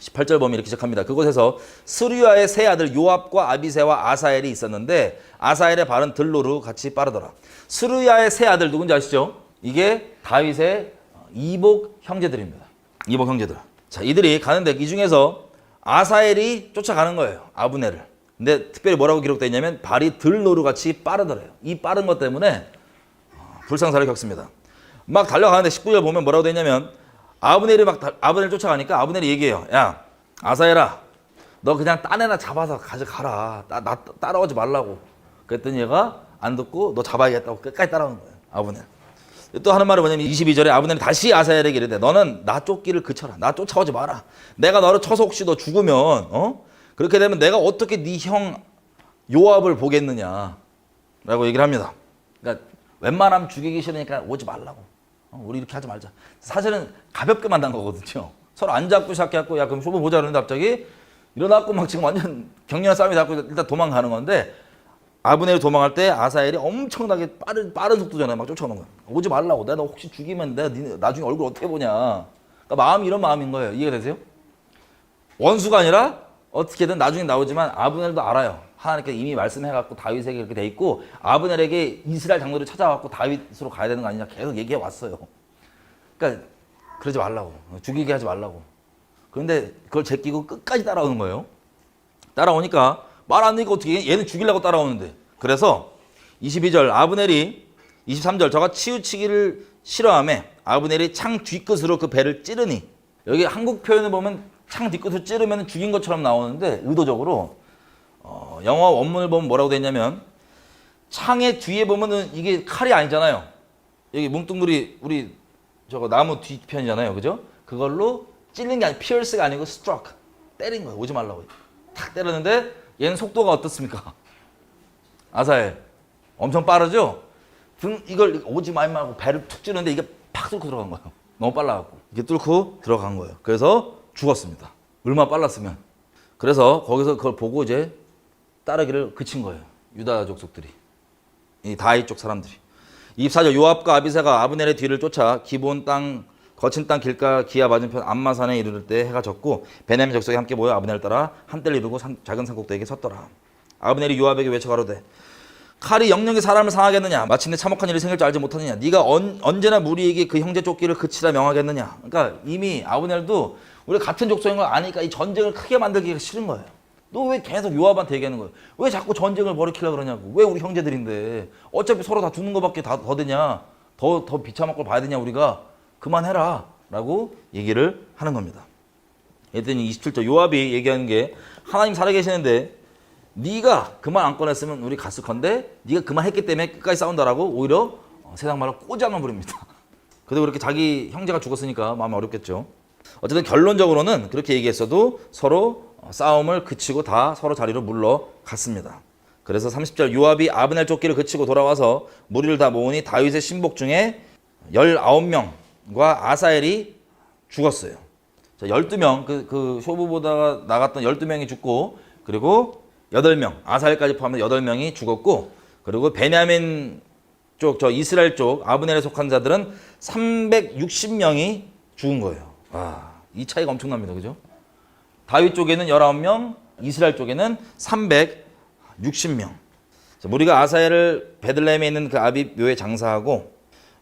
18절 보면 이렇게 시작합니다. 그곳에서 스루야의 세 아들 요압과 아비새와 아사엘이 있었는데 아사엘의 발은 들로로 같이 빠르더라. 스루야의 세 아들 누군지 아시죠? 이게 다윗의 이복 형제들입니다. 이복 형제들. 자, 이들이 가는데 이 중에서 아사엘이 쫓아가는 거예요. 아브넬을. 근데 특별히 뭐라고 기록되어 있냐면 발이 들로로 같이 빠르더래요. 이 빠른 것 때문에 불상사를 겪습니다. 막 달려가는데 19절 보면 뭐라고 되어 있냐면 아브넬 쫓아가니까 아브넬이 얘기해요. 야, 아사엘아, 너 그냥 딴 애나 잡아서 가져가라. 나 따라오지 말라고. 그랬더니 얘가 안 듣고 너 잡아야겠다고 끝까지 따라오는 거예요. 아브넬. 또 하는 말이 뭐냐면 22절에 아브넬이 다시 아사엘에게 이르되 너는 나 쫓기를 그쳐라. 나 쫓아오지 마라. 내가 너를 쳐서 혹시 너 죽으면 그렇게 되면 내가 어떻게 네 형 요압을 보겠느냐 라고 얘기를 합니다. 그러니까 웬만하면 죽이기 싫으니까 오지 말라고. 우리 이렇게 하지 말자. 사실은 가볍게 만난 거거든요. 서로 안 잡고 시작해갖고 야 그럼 쇼부 보자 그러는데 갑자기 일어났고 막 지금 완전 격렬한 싸움이 났고 일단 도망가는 건데 아브넬이 도망갈 때 아사엘이 엄청나게 빠른 속도전에 막 쫓아오는 거야. 오지 말라고. 내가 너 혹시 죽이면 내가 나중에 얼굴 어떻게 보냐. 그러니까 마음이 이런 마음인 거예요. 이해가 되세요? 원수가 아니라 어떻게든 나중에 나오지만 아브넬도 알아요. 하나님께서 이미 말씀해갖고 다윗에게 이렇게 돼 있고 아브넬에게 이스라엘 장로를 찾아갖고 다윗으로 가야 되는 거 아니냐 계속 얘기해 왔어요. 그러니까 그러지 말라고. 죽이게 하지 말라고. 그런데 그걸 제끼고 끝까지 따라오는 거예요. 따라오니까 말 안 되니까 어떻게 얘는 죽이려고 따라오는데. 그래서 22절 아브넬이 23절 저가 치우치기를 싫어하며 아브넬이 창 뒤끝으로 그 배를 찌르니 여기 한국 표현을 보면 창 뒤끝으로 찌르면 죽인 것처럼 나오는데 의도적으로 영어 원문을 보면 뭐라고 돼 있냐면 창의 뒤에 보면은 이게 칼이 아니잖아요. 여기 뭉뚱그리 우리 저거 나무 뒤편이잖아요. 그죠? 그걸로 찔린 게 아니고 피어스가 아니고 스트로크 때린 거예요. 오지 말라고. 탁 때렸는데 얘는 속도가 어떻습니까? 아사엘 엄청 빠르죠? 이걸 오지 말고 배를 툭 찌르는데 이게 팍 뚫고 들어간 거예요. 너무 빨라갖고 이게 뚫고 들어간 거예요. 그래서 죽었습니다. 얼마나 빨랐으면. 그래서 거기서 그걸 보고 이제 따르기를 그친 거예요. 유다 족속들이. 이 다윗 쪽 사람들이. 24절 요압과 아비새가 아브넬의 뒤를 쫓아 기본 땅 거친 땅 길가 기아 맞은편 암마산에 이르를 때 해가 졌고 베냐민 족속이 함께 모여 아브넬을 따라 한때를 이루고 작은 산꼭대기에 섰더라. 아브넬이 요압에게 외쳐 가로되 칼이 영영이 사람을 상하겠느냐 마침내 참혹한 일이 생길 줄 알지 못하느냐 네가 언제나 무리에게 그 형제 쫓기를 그치라 명하겠느냐. 그러니까 이미 아브넬도 우리 같은 족속인 걸 아니까 이 전쟁을 크게 만들기가 싫은 거예요. 너 왜 계속 요압한테 얘기하는 거예요? 왜 자꾸 전쟁을 벌이키려고 그러냐고. 왜 우리 형제들인데 어차피 서로 다 죽는 거밖에 더 되냐. 더 비참한 봐야 되냐 우리가. 그만해라 라고 얘기를 하는 겁니다. 그랬더니 27절 요압이 얘기하는 게 하나님 살아계시는데 네가 그만 안 꺼냈으면 우리 갔을 건데 네가 그만 했기 때문에 끝까지 싸운다라고 오히려 세상 말로 꼬장을 부립니다. 그리고 그렇게 자기 형제가 죽었으니까 마음이 어렵겠죠. 어쨌든 결론적으로는 그렇게 얘기했어도 서로 싸움을 그치고 다 서로 자리로 물러갔습니다. 그래서 30절 요압이 아브넬 쫓기를 그치고 돌아와서 무리를 다 모으니 다윗의 신복 중에 19명과 아사엘이 죽었어요. 자, 12명 그 쇼부보다가 나갔던 12명이 죽고 그리고 8명 아사엘까지 포함해서 8명이 죽었고 그리고 베냐민 쪽 저 이스라엘 쪽 아브넬에 속한 자들은 360명이 죽은 거예요. 이 차이가 엄청납니다. 그죠? 다윗 쪽에는 19명, 이스라엘 쪽에는 360명. 무리가 아사엘을 베들레헴에 있는 그 아비 묘에 장사하고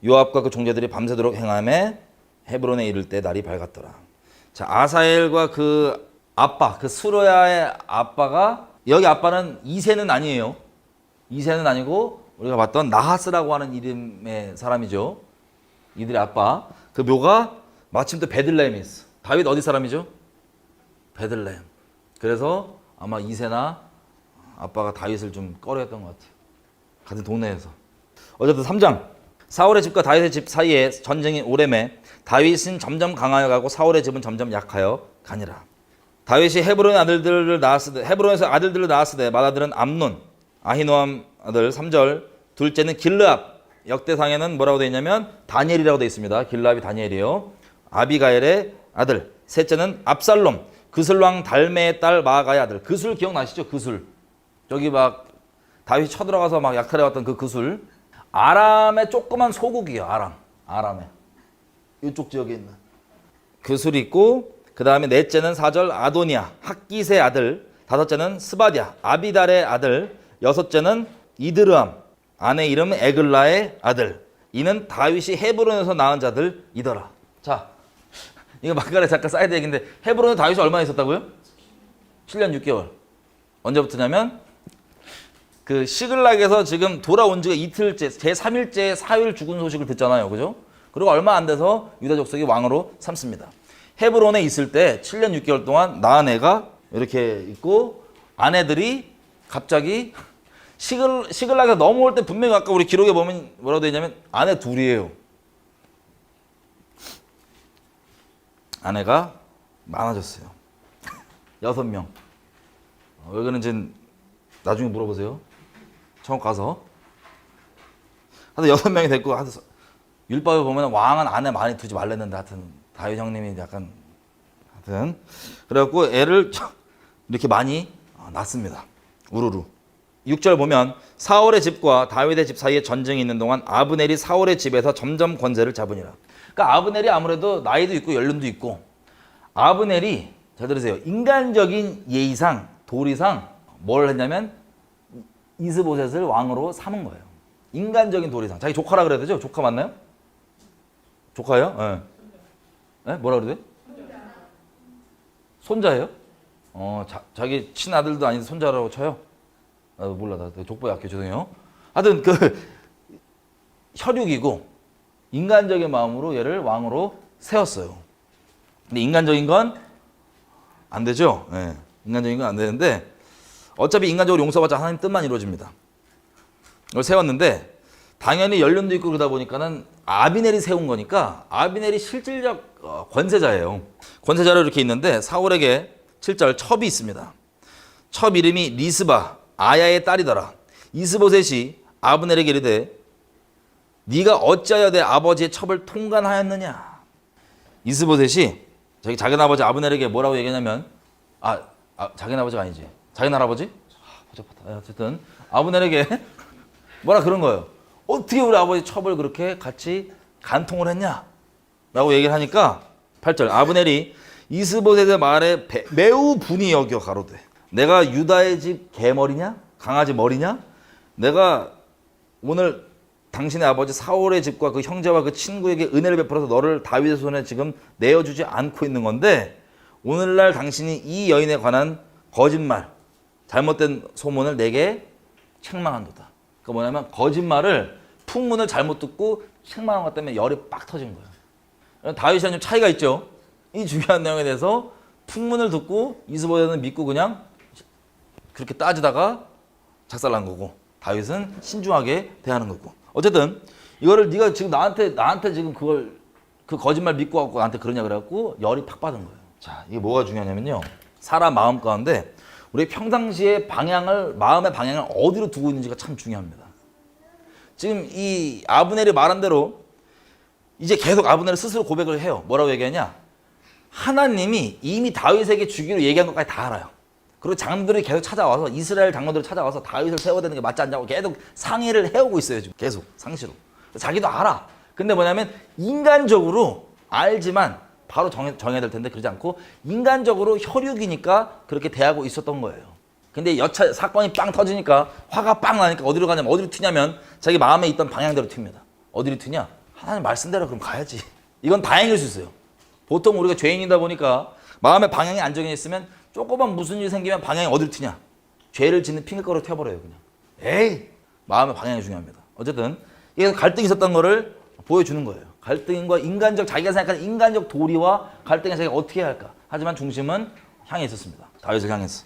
요압과 그 종자들이 밤새도록 행함에 헤브론에 이를 때 날이 밝았더라. 자, 아사엘과 그 아빠, 그 스루야의 아빠가 여기 아빠는 이세는 아니에요. 이세는 아니고 우리가 봤던 나하스라고 하는 이름의 사람이죠. 이들의 아빠. 그 묘가 마침 또 베들레헴에 있어. 다윗 어디 사람이죠? 베들레헴. 그래서 아마 이세나 아빠가 다윗을 좀 꺼려했던 것 같아요. 같은 동네에서. 어쨌든 3장. 사울의 집과 다윗의 집 사이에 전쟁이 오래매 다윗은 점점 강하여 가고 사울의 집은 점점 약하여 가니라. 다윗이 헤브론에서 아들들을 낳았으되 맏아들은 암논, 아히노암 아들 3절, 둘째는 길르압. 역대상에는 뭐라고 되어 있냐면 다니엘이라고 되어 있습니다. 길르압이 다니엘이에요. 아비가엘의 아들. 셋째는 압살롬, 그슬왕 달메의 딸 마아가의 아들. 그술 기억나시죠? 그술. 저기 막 다윗이 쳐들어가서 막 약탈해왔던 그 그술. 아람의 조그만 소국이에요. 아람에 이쪽 지역에 있는 그술이 있고 그 다음에 넷째는 4절 아도니아 학깃의 아들. 다섯째는 스바디아 아비달의 아들. 여섯째는 이드르암 아내 이름은 에글라의 아들. 이는 다윗이 헤브론에서 낳은 자들이더라. 자, 이거 막간에 잠깐 사이드 얘기인데 헤브론에 다윗이 얼마나 있었다고요? 7년 6개월. 언제부터냐면 그 시글락에서 지금 돌아온 지가 이틀째, 제3일째 사흘 죽은 소식을 듣잖아요. 그죠? 그리고 얼마 안 돼서 유다 족속이 왕으로 삼습니다. 헤브론에 있을 때 7년 6개월 동안 낳은 애가 이렇게 있고 아내들이 갑자기 시글락에서 넘어올 때 분명히 아까 우리 기록에 보면 뭐라고 되어 있냐면 아내 둘이에요. 아내가 많아졌어요. 6명. 왜 그런지 나중에 물어보세요. 처음 가서. 하여튼 6명이 됐고, 하여튼 율법에 보면 왕은 아내 많이 두지 말랬는데, 하여튼 다윗 형님이 약간, 하여튼. 그래갖고 애를 이렇게 많이 낳습니다. 우르르. 6절 보면 사울의 집과 다윗의 집 사이에 전쟁이 있는 동안 아브넬이 사울의 집에서 점점 권세를 잡으니라. 그러니까 아브넬이 아무래도 나이도 있고 연륜도 있고 아브넬이 잘 들으세요. 인간적인 예의상 도리상 뭘 했냐면 이스보셋을 왕으로 삼은 거예요. 인간적인 도리상. 자기 조카라 그래야 되죠? 조카 맞나요? 조카예요? 네. 네? 뭐라 그래야 돼? 손자예요? 자기 친아들도 아닌데 손자라고 쳐요? 몰라. 나 족보에 약해. 죄송해요. 하여튼 그 혈육이고 인간적인 마음으로 얘를 왕으로 세웠어요. 근데 인간적인 건 안 되죠. 네. 인간적인 건 안 되는데 어차피 인간적으로 용서받자 하나님 뜻만 이루어집니다. 이걸 세웠는데 당연히 연륜도 있고 그러다 보니까는 아비넬이 세운 거니까 아비넬이 실질적 권세자예요. 권세자로 이렇게 있는데 사울에게 7절 첩이 있습니다. 첩 이름이 리스바 아야의 딸이더라. 이스보셋이 아브넬에게 이르되 네가 어찌하여 내 아버지의 첩을 통간하였느냐. 이스보셋이 자기 작은아버지 아브넬에게 뭐라고 얘기하냐면 작은아버지가 아니지. 자기 할아버지? 복잡하다. 어쨌든 아브넬에게 뭐라 그런 거예요. 어떻게 우리 아버지 첩을 그렇게 같이 간통을 했냐? 라고 얘기를 하니까 8절 아브넬이 이스보셋의 말에 매우 분이 여겨 가로되 내가 유다의 집 개머리냐? 강아지 머리냐? 내가 오늘 당신의 아버지 사울의 집과 그 형제와 그 친구에게 은혜를 베풀어서 너를 다윗의 손에 지금 내어주지 않고 있는 건데 오늘날 당신이 이 여인에 관한 거짓말, 잘못된 소문을 내게 책망한도다. 그러니까 뭐냐면 거짓말을 풍문을 잘못 듣고 책망한 것 때문에 열이 빡 터진 거예요. 다윗이랑 좀 차이가 있죠. 이 중요한 내용에 대해서 풍문을 듣고 이스보셋은 믿고 그냥 그렇게 따지다가 작살난 거고 다윗은 신중하게 대하는 거고. 어쨌든 이거를 네가 지금 나한테 지금 그걸 그 거짓말 믿고 갖고 나한테 그러냐 그래갖고 열이 팍 받은 거예요. 자, 이게 뭐가 중요하냐면요. 사람 마음 가운데 우리 평상시에 마음의 방향을 어디로 두고 있는지가 참 중요합니다. 지금 이 아브넬이 말한 대로 이제 계속 아브넬은 스스로 고백을 해요. 뭐라고 얘기하냐? 하나님이 이미 다윗에게 주기로 얘기한 것까지 다 알아요. 그리고 장로들이 계속 찾아와서 이스라엘 장로들이 찾아와서 다윗을 세워야 되는 게 맞지 않냐고 계속 상의를 해오고 있어요. 지금 계속 상시로. 자기도 알아. 근데 뭐냐면 인간적으로 알지만 바로 정해야 될 텐데 그러지 않고 인간적으로 혈육이니까 그렇게 대하고 있었던 거예요. 근데 여차 사건이 빵 터지니까 화가 빵 나니까 어디로 가냐면 어디로 튀냐면 자기 마음에 있던 방향대로 튑니다. 어디로 튀냐? 하나님 말씀대로 그럼 가야지. 이건 다행일 수 있어요. 보통 우리가 죄인이다 보니까 마음의 방향이 안 정해 있으면 조금만 무슨 일이 생기면 방향이 어디로 튀냐? 죄를 짓는 핑계거리로 튀어버려요 그냥. 에이! 마음의 방향이 중요합니다. 어쨌든 이게 갈등이 있었던 거를 보여주는 거예요. 갈등과 자기가 생각하는 인간적 도리와 갈등에 자기가 어떻게 해야 할까? 하지만 중심은 향해 있었습니다. 다윗을 향했어.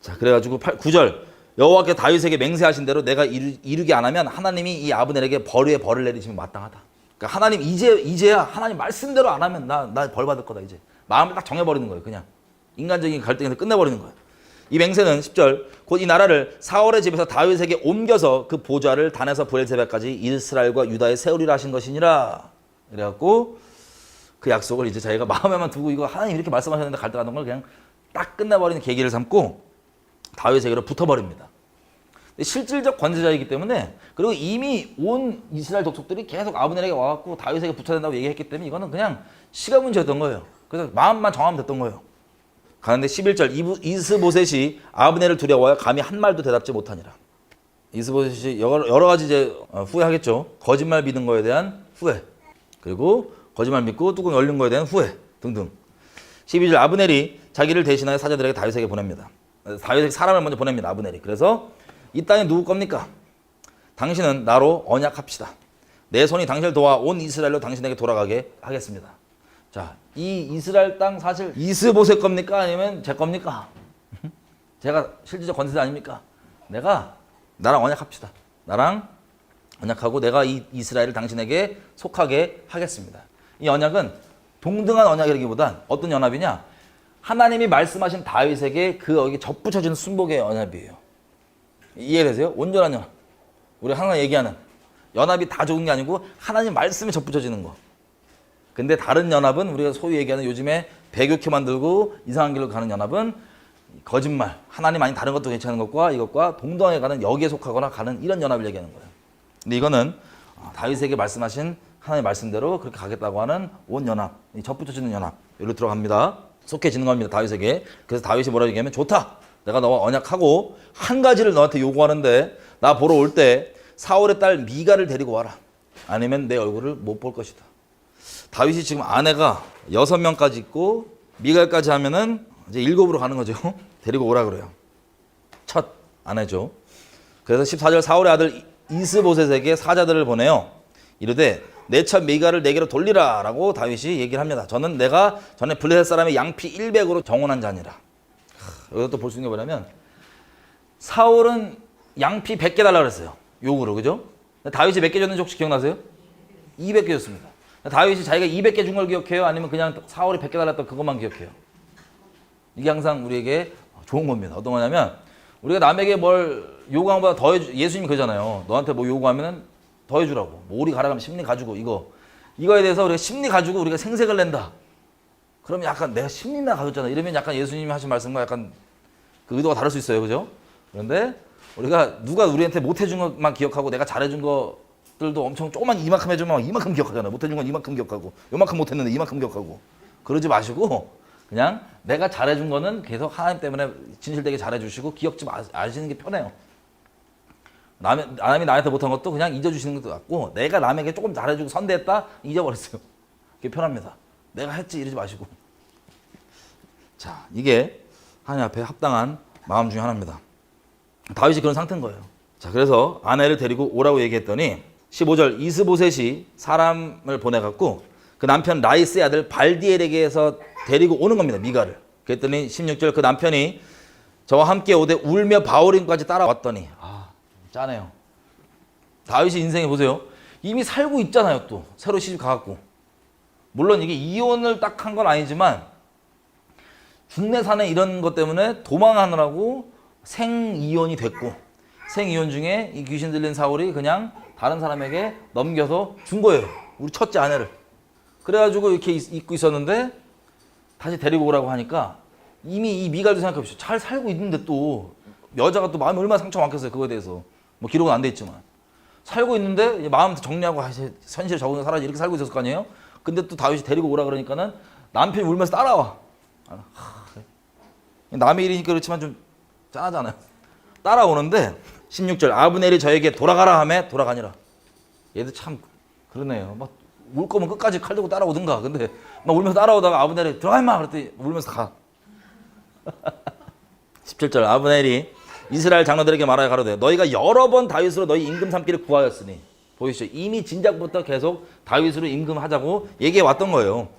자, 그래가지고 9절 여호와께 다윗에게 맹세하신 대로 내가 이루게 안 하면 하나님이 이 아브넬에게 벌의 벌을 내리시면 마땅하다. 그러니까 하나님 이제야 하나님 말씀대로 안 하면 나 벌 받을 거다 이제. 마음을 딱 정해버리는 거예요. 그냥 인간적인 갈등에서 끝내버리는 거예요. 이 맹세는 10절 곧 이 나라를 사울의 집에서 다윗에게 옮겨서 그 보좌를 단에서 브엘세바까지 이스라엘과 유다에 세우리라 하신 것이니라. 그래갖고 그 약속을 이제 자기가 마음에만 두고 이거 하나님 이렇게 말씀하셨는데 갈등하던 걸 그냥 딱 끝내버리는 계기를 삼고 다윗에게로 붙어버립니다. 실질적 권세자이기 때문에 그리고 이미 온 이스라엘 족속들이 계속 아브넬에게 와갖고 다윗에게 붙여야 된다고 얘기했기 때문에 이거는 그냥 시간 문제였던 거예요. 그래서 마음만 정하면 됐던 거예요. 가는데 11절 이스보셋이 아브넬을 두려워하여 감히 한 말도 대답지 못하니라. 이스보셋이 여러 가지 이제 후회하겠죠. 거짓말 믿은 거에 대한 후회, 그리고 거짓말 믿고 뚜껑 열린 거에 대한 후회 등등. 12절 아브넬이 자기를 대신하여 사자들에게 다윗에게 보냅니다. 다윗에게 사람을 먼저 보냅니다. 아브넬이. 그래서 이 땅이 누구 겁니까? 당신은 나로 언약합시다. 내 손이 당신을 도와 온 이스라엘로 당신에게 돌아가게 하겠습니다. 자, 이 이스라엘 땅 사실 이스보셋 겁니까? 아니면 제 겁니까? 제가 실질적 권세자 아닙니까? 나랑 언약합시다. 나랑 언약하고 내가 이 이스라엘을 당신에게 속하게 하겠습니다. 이 언약은 동등한 언약이라기보단 어떤 연합이냐? 하나님이 말씀하신 다윗에게 여기 접붙여주는 순복의 연합이에요. 이해되세요? 온전한 연합. 우리 항상 얘기하는 연합이 다 좋은 게 아니고 하나님 말씀에 접붙여지는 거. 근데 다른 연합은 우리가 소위 얘기하는 요즘에 배교케 만들고 이상한 길로 가는 연합은 거짓말, 하나님 아닌 다른 것도 괜찮은 것과 이것과 동등하게 가는 여기에 속하거나 가는 이런 연합을 얘기하는 거예요. 근데 이거는 다윗에게 말씀하신 하나님의 말씀대로 그렇게 가겠다고 하는 온 연합, 접붙여지는 연합, 여기로 들어갑니다. 속해지는 겁니다. 다윗에게. 그래서 다윗이 뭐라고 얘기하면 좋다. 내가 너와 언약하고 한 가지를 너한테 요구하는데 나 보러 올 때 사울의 딸 미가를 데리고 와라. 아니면 내 얼굴을 못 볼 것이다. 다윗이 지금 아내가 6명까지 있고 미갈까지 하면은 이제 7으로 가는 거죠. 데리고 오라 그래요. 첫 아내죠. 그래서 14절 사울의 아들 이스보셋에게 사자들을 보내요. 이르되 내 첫 미갈을 내게로 돌리라 라고 다윗이 얘기를 합니다. 저는 내가 전에 블레셋 사람의 양피 100으로 정혼한 자니라. 여기서 또 볼 수 있는 게 뭐냐면 사울은 양피 100개 달라고 그랬어요. 요구로. 그죠? 다윗이 몇 개 줬는지 혹시 기억나세요? 200개 줬습니다. 다윗이 자기가 200개 준 걸 기억해요? 아니면 그냥 사울이 100개 달랐던 그것만 기억해요? 이게 항상 우리에게 좋은 겁니다. 어떤 거냐면 우리가 남에게 뭘 요구한 것보다 더 예수님이 그러잖아요. 너한테 뭐 요구하면 더 해주라고. 뭐 오리 가라가면 심리 가지고 이거에 대해서 우리가 심리 가지고 우리가 생색을 낸다. 그러면 약간 내가 심리나 가졌잖아. 이러면 약간 예수님이 하신 말씀과 약간 그 의도가 다를 수 있어요. 그죠? 그런데 우리가 누가 우리한테 못 해준 것만 기억하고 내가 잘해준 것들도 엄청 조그만 이만큼 해주면 이만큼 기억하잖아요. 못 해준 건 이만큼 기억하고 요만큼 못 했는데 이만큼 기억하고 그러지 마시고 그냥 내가 잘해준 거는 계속 하나님 때문에 진실되게 잘해주시고 기억지 마시는 게 편해요. 남이 나한테 못한 것도 그냥 잊어주시는 것도 같고 내가 남에게 조금 잘해주고 선대했다 잊어버렸어요. 그게 편합니다. 내가 했지 이러지 마시고. 자, 이게 하나님 앞에 합당한 마음 중에 하나입니다. 다윗이 그런 상태인 거예요. 자, 그래서 아내를 데리고 오라고 얘기했더니 15절 이스보셋이 사람을 보내갖고 그 남편 라이스의 아들 발디엘에게서 데리고 오는 겁니다. 미가를. 그랬더니 16절 그 남편이 저와 함께 오되 울며 바울임까지 따라왔더니 짜네요. 다윗이 인생에 보세요. 이미 살고 있잖아요. 또 새로 시집 가갖고. 물론 이게 이혼을 딱 한 건 아니지만 중내산에 이런 것 때문에 도망하느라고 생이혼이 됐고, 생이혼 중에 이 귀신 들린 사울이 그냥 다른 사람에게 넘겨서 준 거예요. 우리 첫째 아내를. 그래가지고 이렇게 있고 있었는데 다시 데리고 오라고 하니까 이미 이 미갈도 생각해보시죠. 잘 살고 있는데 또 여자가 또 마음이 얼마나 상처 많겠어요. 그거에 대해서 뭐 기록은 안 돼 있지만 살고 있는데 마음 정리하고 현실에 적응해서 살아야지 이렇게 살고 있었을 거 아니에요. 근데 또 다윗이 데리고 오라 그러니까는 남편이 울면서 따라와. 남의 일이니까 그렇지만 좀 짠하잖아요. 따라오는데 16절 아브넬이 저에게 돌아가라 하매 돌아가니라. 얘들 참 그러네요. 막 울 거면 끝까지 칼 들고 따라오든가. 근데 막 울면서 따라오다가 아브넬이 들어가 임마 그랬더니 울면서 가. 17절 아브넬이 이스라엘 장로들에게 말하여 가로되 너희가 여러 번 다윗으로 너희 임금 삼기를 구하였으니 보이시죠? 이미 진작부터 계속 다윗으로 임금하자고 얘기해 왔던 거예요.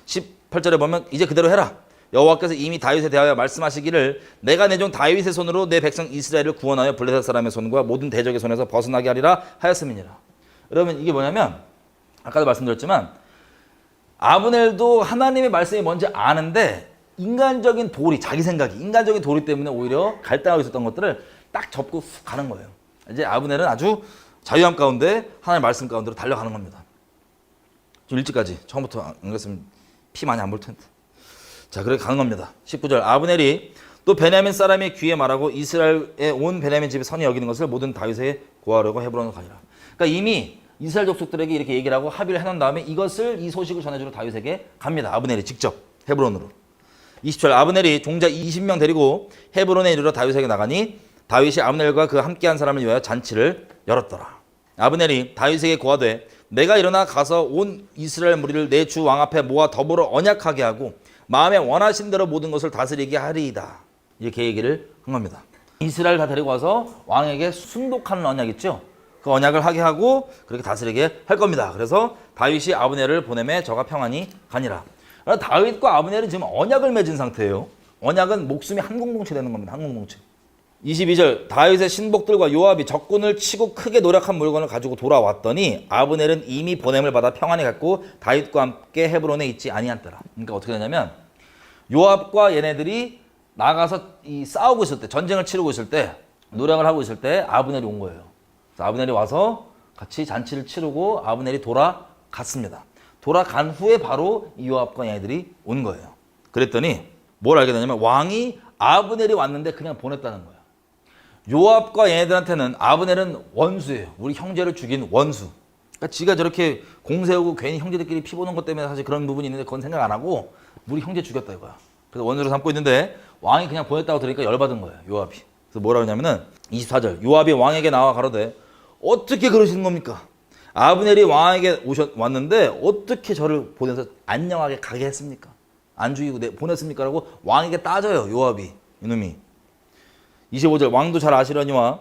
18절에 보면 이제 그대로 해라. 여호와께서 이미 다윗에 대하여 말씀하시기를 내가 내 종 다윗의 손으로 내 백성 이스라엘을 구원하여 블레셋 사람의 손과 모든 대적의 손에서 벗어나게 하리라 하였음이니라. 여러분 이게 뭐냐면 아까도 말씀드렸지만 아브넬도 하나님의 말씀이 뭔지 아는데 인간적인 도리, 자기 생각이 인간적인 도리 때문에 오히려 갈등하고 있었던 것들을 딱 접고 훅 가는 거예요. 이제 아브넬은 아주 자유함 가운데 하나님의 말씀 가운데로 달려가는 겁니다. 좀 일찍까지 처음부터 안 그랬으면 피 많이 안 볼 텐데. 자, 그렇게 가는 겁니다. 19절 아브넬이 또 베냐민 사람의 귀에 말하고 이스라엘의 온 베냐민 집에 선히 여기는 것을 모든 다윗에게 고하려고 헤브론으로 가니라. 그러니까 이미 이스라엘 족속들에게 이렇게 얘기를 하고 합의를 해놓은 다음에 이 소식을 전해주러 다윗에게 갑니다. 아브넬이 직접 헤브론으로. 20절 아브넬이 종자 20명 데리고 헤브론에 이르러 다윗에게 나가니 다윗이 아브넬과 그 함께한 사람을 위하여 잔치를 열었더라. 아브넬이 다윗에게 고하되 내가 일어나 가서 온 이스라엘 무리를 내 주 왕 앞에 모아 더불어 언약하게 하고 마음에 원하신 대로 모든 것을 다스리게 하리이다. 이렇게 얘기를 한 겁니다. 이스라엘 다 데리고 와서 왕에게 순독하는 언약 있죠. 그 언약을 하게 하고 그렇게 다스리게 할 겁니다. 그래서 다윗이 아브넬을 보내매 저가 평안히 가니라. 다윗과 아브넬은 지금 언약을 맺은 상태예요. 언약은 목숨이 한 공동체 되는 겁니다. 한 공동체. 22절 다윗의 신복들과 요압이 적군을 치고 크게 노력한 물건을 가지고 돌아왔더니 아브넬은 이미 보냄을 받아 평안히 갔고 다윗과 함께 헤브론에 있지 아니한더라. 그러니까 어떻게 되냐면 요압과 얘네들이 나가서 싸우고 있을 때 전쟁을 치르고 있을 때 노력을 하고 있을 때 아브넬이 온 거예요. 그래서 아브넬이 와서 같이 잔치를 치르고 아브넬이 돌아갔습니다. 돌아간 후에 바로 요압과 얘네들이 온 거예요. 그랬더니 뭘 알게 되냐면 왕이 아브넬이 왔는데 그냥 보냈다는 거예요. 요압과 얘네들한테는 아브넬은 원수예요. 우리 형제를 죽인 원수. 그러니까 지가 저렇게 공세우고 괜히 형제들끼리 피 보는 것 때문에 사실 그런 부분이 있는데 그건 생각 안 하고 우리 형제 죽였다 이거야. 그래서 원수로 삼고 있는데 왕이 그냥 보냈다고 들으니까 열받은 거예요. 요압이. 그래서 뭐라 그러냐면은 24절 요압이 왕에게 나와 가로되 어떻게 그러시는 겁니까? 아브넬이 왕에게 왔는데 어떻게 저를 보내서 안녕하게 가게 했습니까? 안 죽이고 보냈습니까? 라고 왕에게 따져요. 요압이. 이놈이. 25절 왕도 잘 아시려니와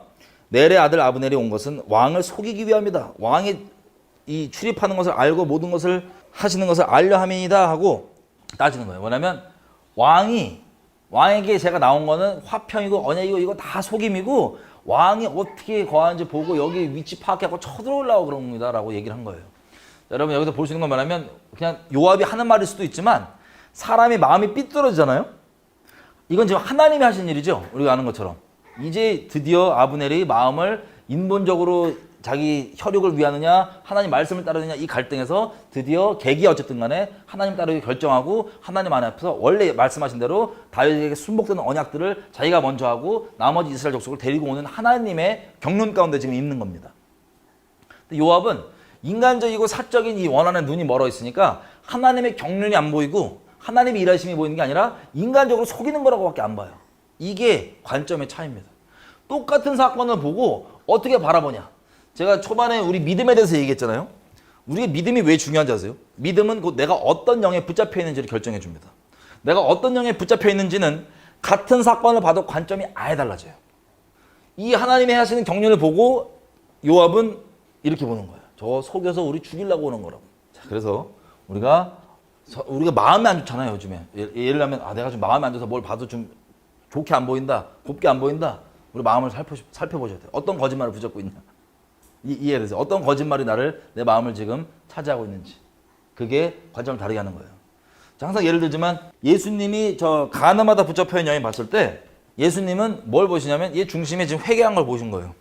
넬의 아들 아브넬이 온 것은 왕을 속이기 위함이다. 왕이 이 출입하는 것을 알고 모든 것을 하시는 것을 알려 함이다 하고 따지는 거예요. 뭐냐면 왕에게 제가 나온 거는 화평이고 언약이고 이거 다 속임이고 왕이 어떻게 거하는지 보고 여기 위치 파악하고 쳐들어오려고 그런 겁니다 라고 얘기를 한 거예요. 여러분 여기서 볼 수 있는 건 뭐냐면 그냥 요압이 하는 말일 수도 있지만 사람이 마음이 삐뚤어지잖아요. 이건 지금 하나님이 하신 일이죠. 우리가 아는 것처럼. 이제 드디어 아브넬이 마음을 인본적으로 자기 혈육을 위하느냐 하나님 말씀을 따르느냐 이 갈등에서 드디어 계기가 어쨌든 간에 하나님 따르기 결정하고 하나님 안에 앞에서 원래 말씀하신 대로 다윗에게 순복되는 언약들을 자기가 먼저 하고 나머지 이스라엘 족속을 데리고 오는 하나님의 경륜 가운데 지금 있는 겁니다. 근데 요압은 인간적이고 사적인 이 원한의 눈이 멀어 있으니까 하나님의 경륜이 안 보이고 하나님의 일하심이 보이는 게 아니라 인간적으로 속이는 거라고밖에 안 봐요. 이게 관점의 차이입니다. 똑같은 사건을 보고 어떻게 바라보냐. 제가 초반에 우리 믿음에 대해서 얘기했잖아요. 우리의 믿음이 왜 중요한지 아세요? 믿음은 곧 내가 어떤 영에 붙잡혀 있는지를 결정해 줍니다. 내가 어떤 영에 붙잡혀 있는지는 같은 사건을 봐도 관점이 아예 달라져요. 이 하나님이 하시는 경륜을 보고 요압은 이렇게 보는 거예요. 저 속여서 우리 죽이려고 오는 거라고. 자, 그래서 우리가 마음이 안 좋잖아요, 요즘에. 예를 들면, 내가 좀 마음이 안 좋아서 뭘 봐도 좀 좋게 안 보인다, 곱게 안 보인다. 우리 마음을 살펴보셔야 돼요. 어떤 거짓말을 붙잡고 있냐. 이해되세요? 어떤 거짓말이 내 마음을 지금 차지하고 있는지. 그게 관점을 다르게 하는 거예요. 자, 항상 예를 들지만 예수님이 저 가늠하다 붙잡혀 있는 여인 봤을 때 예수님은 뭘 보시냐면 얘 중심에 지금 회개한 걸 보신 거예요.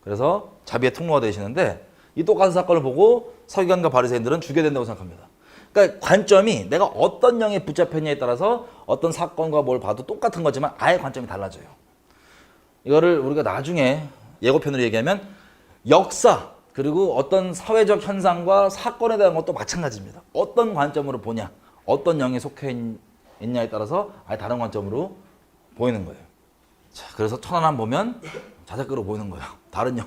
그래서 자비의 통로가 되시는데 이 똑같은 사건을 보고 서기관과 바리새인들은 죽여야 된다고 생각합니다. 그러니까 관점이 내가 어떤 영에 붙잡혔냐에 따라서 어떤 사건과 뭘 봐도 똑같은 거지만 아예 관점이 달라져요. 이거를 우리가 나중에 예고편으로 얘기하면 역사 그리고 어떤 사회적 현상과 사건에 대한 것도 마찬가지입니다. 어떤 관점으로 보냐, 어떤 영에 속해 있냐에 따라서 아예 다른 관점으로 보이는 거예요. 자, 그래서 천하람 보면 자작극으로 보이는 거예요. 다른 영.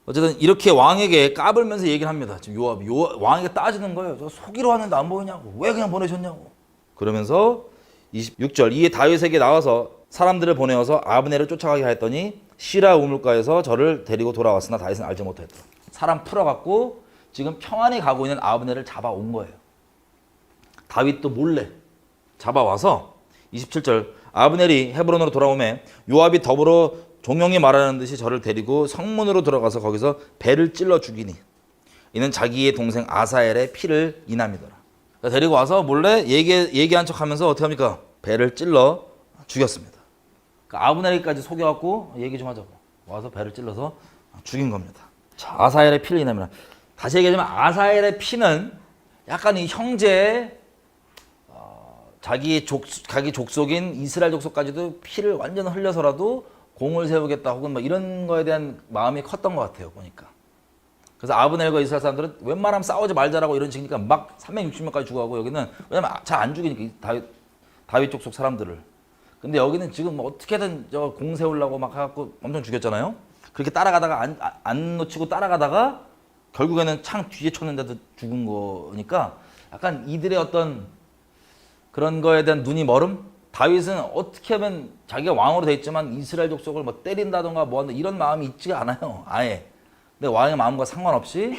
어쨌든 이렇게 왕에게 까불면서 얘기를 합니다. 지금 요압이 왕에게 따지는 거예요. 저 속이러 왔는데 안 보이냐고. 왜 그냥 보내셨냐고. 그러면서 26절 이에 다윗에게 나와서 사람들을 보내어서 아브넬을 쫓아가게 하였더니 시라 우물가에서 저를 데리고 돌아왔으나 다윗은 알지 못했다. 사람 풀어갖고 지금 평안히 가고 있는 아브넬을 잡아온 거예요. 다윗도 몰래 잡아와서 27절 아브넬이 헤브론으로 돌아오매 요압이 더불어 종영이 말하는 듯이 저를 데리고 성문으로 들어가서 거기서 배를 찔러 죽이니 이는 자기의 동생 아사엘의 피를 인함이더라. 데리고 와서 몰래 얘기한 척하면서 어떻게 합니까? 배를 찔러 죽였습니다. 그러니까 아브넬까지 속여갖고 얘기 좀 하자고 와서 배를 찔러서 죽인 겁니다. 자, 아사엘의 피를 인함이라. 다시 얘기하자면 아사엘의 피는 약간 이 형제의 자기 족속인 이스라엘 족속까지도 피를 완전 흘려서라도 공을 세우겠다 혹은 뭐 이런 거에 대한 마음이 컸던 것 같아요. 보니까. 그래서 아브넬과 이스라엘 사람들은 웬만하면 싸우지 말자라고 이런 식이니까 막 360명까지 죽어가고 여기는 왜냐면 잘 안 죽이니까 다윗 족속 사람들을. 근데 여기는 지금 뭐 어떻게든 저 공 세우려고 막 해갖고 엄청 죽였잖아요. 그렇게 따라가다가 안 놓치고 따라가다가 결국에는 창 뒤에 쳤는데도 죽은 거니까 약간 이들의 어떤 그런 거에 대한 눈이 멀음? 다윗은 어떻게 하면 자기가 왕으로 돼 있지만 이스라엘 족속을 뭐 때린다던가 뭐 한다 이런 마음이 있지가 않아요. 아예. 근데 왕의 마음과 상관없이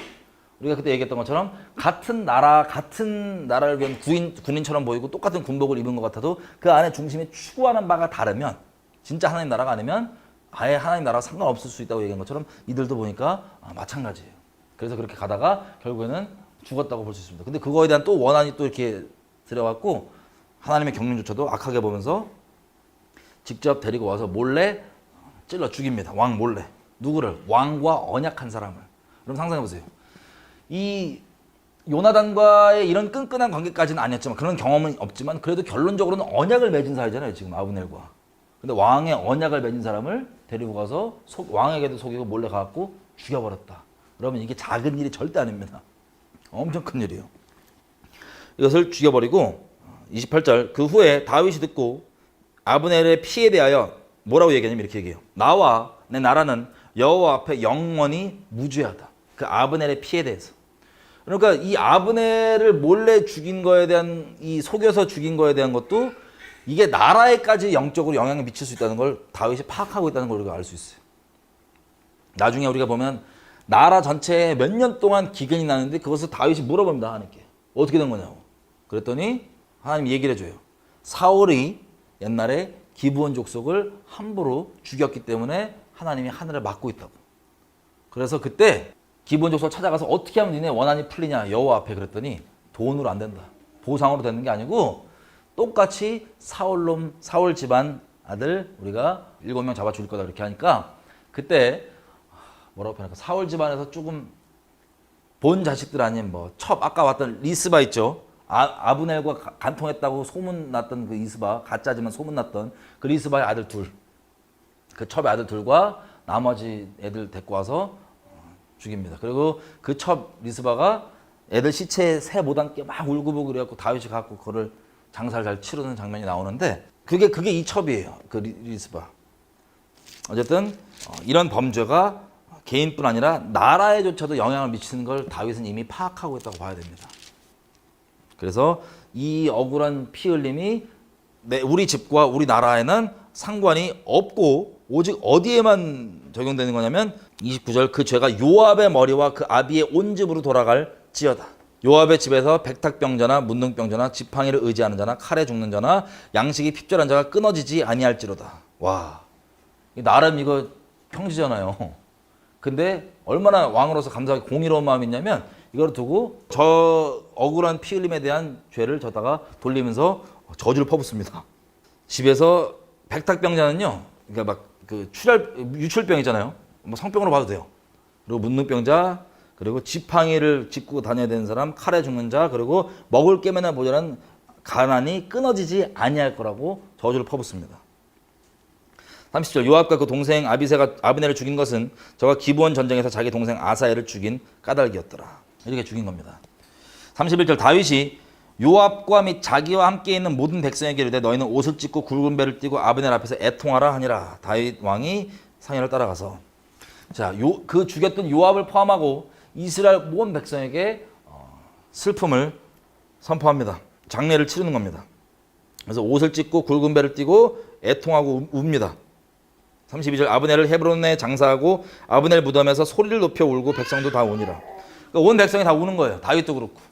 우리가 그때 얘기했던 것처럼 같은 나라를 위한 군인처럼 보이고 똑같은 군복을 입은 것 같아도 그 안에 중심에 추구하는 바가 다르면 진짜 하나님 나라가 아니면 아예 하나님 나라가 상관없을 수 있다고 얘기한 것처럼 이들도 보니까 마찬가지예요. 그래서 그렇게 가다가 결국에는 죽었다고 볼 수 있습니다. 근데 그거에 대한 또 원한이 또 이렇게 들어갔고 하나님의 경륜조차도 악하게 보면서 직접 데리고 와서 몰래 찔러 죽입니다. 왕 몰래. 누구를? 왕과 언약한 사람을. 그럼 상상해 보세요. 이 요나단과의 이런 끈끈한 관계까지는 아니었지만 그런 경험은 없지만 그래도 결론적으로는 언약을 맺은 사이잖아요. 지금 아브넬과. 근데 왕의 언약을 맺은 사람을 데리고 가서 왕에게도 속이고 몰래 가갖고 죽여버렸다. 그러면 이게 작은 일이 절대 아닙니다. 엄청 큰 일이에요. 이것을 죽여버리고 28절 그 후에 다윗이 듣고 아브넬의 피에 대하여 뭐라고 얘기하냐면 이렇게 얘기해요. 나와 내 나라는 여호와 앞에 영원히 무죄하다. 그 아브넬의 피에 대해서. 그러니까 이 아브넬을 몰래 죽인 거에 대한 이 속여서 죽인 거에 대한 것도 이게 나라에까지 영적으로 영향을 미칠 수 있다는 걸 다윗이 파악하고 있다는 걸 우리가 알 수 있어요. 나중에 우리가 보면 나라 전체에 몇 년 동안 기근이 나는데 그것을 다윗이 물어봅니다. 하나님께. 어떻게 된 거냐고. 그랬더니 하나님이 얘기를 해줘요. 사울이 옛날에 기브온 족속을 함부로 죽였기 때문에 하나님이 하늘을 막고 있다고. 그래서 그때 기브온 족속을 찾아가서 어떻게 하면 니네 원한이 풀리냐 여호와 앞에 그랬더니 돈으로 안 된다. 보상으로 되는 게 아니고 똑같이 사울 집안 아들 우리가 7명 잡아 죽일 거다 그렇게 하니까 그때 뭐라고 표현할까? 사울 집안에서 조금 본 자식들 아닌 뭐 아까 왔던 리스바 있죠. 아브넬과 간통했다고 소문났던 그 리스바 가짜지만 소문났던 그 리스바의 아들 둘, 그 첩의 아들 둘과 나머지 애들 데리고 와서 죽입니다. 그리고 그 첩 리스바가 애들 시체에 새 못 앉게 막 울고불고 그래갖고 다윗이 갖고 그거를 장사를 잘 치르는 장면이 나오는데 그게 이 첩이에요. 그 리스바. 어쨌든 이런 범죄가 개인뿐 아니라 나라에조차도 영향을 미치는 걸 다윗은 이미 파악하고 있다고 봐야 됩니다. 그래서 이 억울한 피 흘림이 우리 집과 우리 나라에는 상관이 없고 오직 어디에만 적용되는 거냐면 29절 그 죄가 요압의 머리와 그 아비의 온 집으로 돌아갈지어다. 요압의 집에서 백탁병자나 문둥병자나 지팡이를 의지하는 자나 칼에 죽는 자나 양식이 핍절한 자가 끊어지지 아니할지로다. 와, 나름 이거 평지잖아요. 근데 얼마나 왕으로서 감사하게 공의로운 마음이 있냐면 이걸 두고 저 억울한 피 흘림에 대한 죄를 저다가 돌리면서 저주를 퍼붓습니다. 집에서 백탁병자는요, 그러니까 막 그 유출병 있잖아요. 뭐 성병으로 봐도 돼요. 그리고 문둥병자, 그리고 지팡이를 짚고 다녀야 되는 사람, 칼에 죽는 자, 그리고 먹을 게 맨날 모자란 가난이 끊어지지 아니할 거라고 저주를 퍼붓습니다. 30절 요압과 그 동생 아비새가 아브넬을 죽인 것은 저가 기브온 전쟁에서 자기 동생 아사엘을 죽인 까닭이었더라. 이렇게 죽인 겁니다. 31절 다윗이 요압과 및 자기와 함께 있는 모든 백성에게 이르되 너희는 옷을 찢고 굵은 배를 띠고 아브넬 앞에서 애통하라 하니라. 다윗 왕이 사면을 따라가서 자, 그 죽였던 요압을 포함하고 이스라엘 모든 백성에게 슬픔을 선포합니다. 장례를 치르는 겁니다. 그래서 옷을 찢고 굵은 배를 띠고 애통하고 웁니다. 32절 아브넬을 헤브론에 장사하고 아브넬 무덤에서 소리를 높여 울고 백성도 다 우니라. 그러니까 온 백성이 다 우는 거예요. 다윗도 그렇고.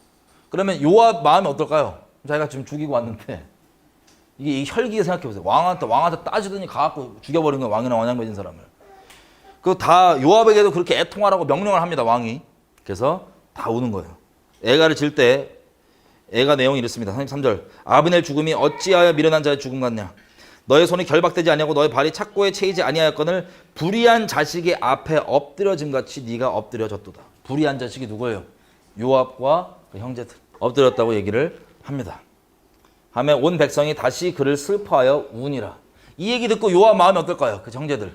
그러면 요압 마음이 어떨까요? 자기가 지금 죽이고 왔는데 이게 혈기에 생각해 보세요. 왕한테 따지더니 가갖고 죽여버린 거예요. 왕이나 원양 맺은 사람을. 그 다 요압에게도 그렇게 애통하라고 명령을 합니다. 왕이. 그래서 다 우는 거예요. 애가를 질 때 애가 내용이 이렇습니다. 33절 아브넬 죽음이 어찌하여 미련한 자의 죽음 같냐. 너의 손이 결박되지 아니하고 너의 발이 착고에 채이지 아니하였거늘 불의한 자식의 앞에 엎드려짐같이 네가 엎드려졌도다. 불의한 자식이 누구예요? 요압과 그 형제들 엎드렸다고 얘기를 합니다. 하며 온 백성이 다시 그를 슬퍼하여 우니라. 이 얘기 듣고 요압 마음이 어떨까요? 그 형제들.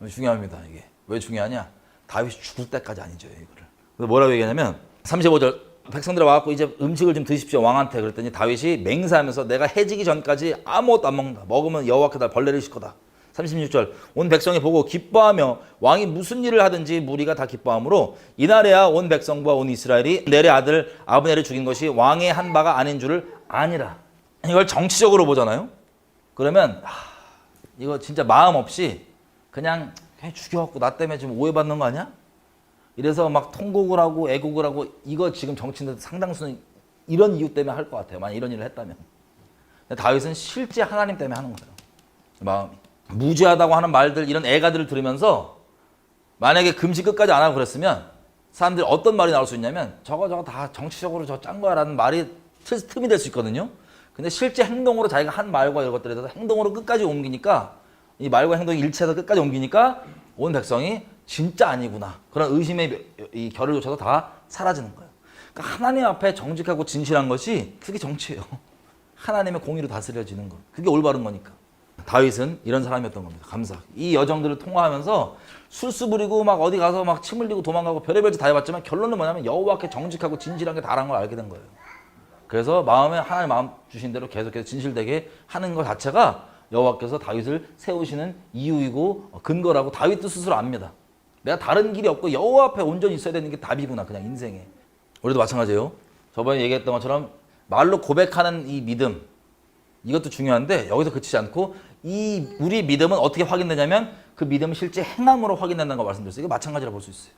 중요합니다. 이게 왜 중요하냐? 다윗이 죽을 때까지 아니죠. 이거를. 그래서 뭐라고 얘기하냐면 35절 백성들이 와갖고 이제 음식을 좀 드십시오 왕한테. 그랬더니 다윗이 맹세하면서 내가 해지기 전까지 아무것도 안 먹는다. 먹으면 여호와께다 벌레를 실 거다. 36절 온 백성이 보고 기뻐하며 왕이 무슨 일을 하든지 무리가 다 기뻐하므로 이날에야 온 백성과 온 이스라엘이 넬의 아들 아브넬을 죽인 것이 왕의 한 바가 아닌 줄을 아니라. 이걸 정치적으로 보잖아요. 그러면 이거 진짜 마음 없이 그냥 죽여갖고 나 때문에 지금 오해받는 거 아니야? 이래서 막 통곡을 하고 애곡을 하고 이거 지금 정치인들 상당수는 이런 이유 때문에 할 것 같아요. 만약 이런 일을 했다면. 근데 다윗은 실제 하나님 때문에 하는 거예요. 마음이. 무죄하다고 하는 말들 이런 애가들을 들으면서 만약에 금식 끝까지 안 하고 그랬으면 사람들이 어떤 말이 나올 수 있냐면 저거 다 정치적으로 저 짠 거야 라는 말이 틈이 될 수 있거든요. 근데 실제 행동으로 자기가 한 말과 이런 것들에 대해서 행동으로 끝까지 옮기니까 이 말과 행동이 일치해서 끝까지 옮기니까 온 백성이 진짜 아니구나. 그런 의심의 이 결을조차도 다 사라지는 거예요. 그러니까 하나님 앞에 정직하고 진실한 것이 그게 정치예요. 하나님의 공의로 다스려지는 거. 그게 올바른 거니까. 다윗은 이런 사람이었던 겁니다. 감사하게. 이 여정들을 통화하면서 술수 부리고 막 어디 가서 막 침 흘리고 도망가고 별의별 짓 다 해봤지만 결론은 뭐냐면 여호와께 정직하고 진실한 게 다라는 걸 알게 된 거예요. 그래서 마음에 하나님 마음 주신 대로 계속해서 진실되게 하는 것 자체가 여호와께서 다윗을 세우시는 이유이고 근거라고 다윗도 스스로 압니다. 내가 다른 길이 없고 여호와 앞에 온전히 있어야 되는 게 답이구나. 그냥 인생에. 우리도 마찬가지예요. 저번에 얘기했던 것처럼 말로 고백하는 이 믿음 이것도 중요한데 여기서 그치지 않고 이 우리 믿음은 어떻게 확인되냐면 그 믿음은 실제 행함으로 확인된다는 거 말씀드렸어요. 이게 마찬가지라 볼 수 있어요.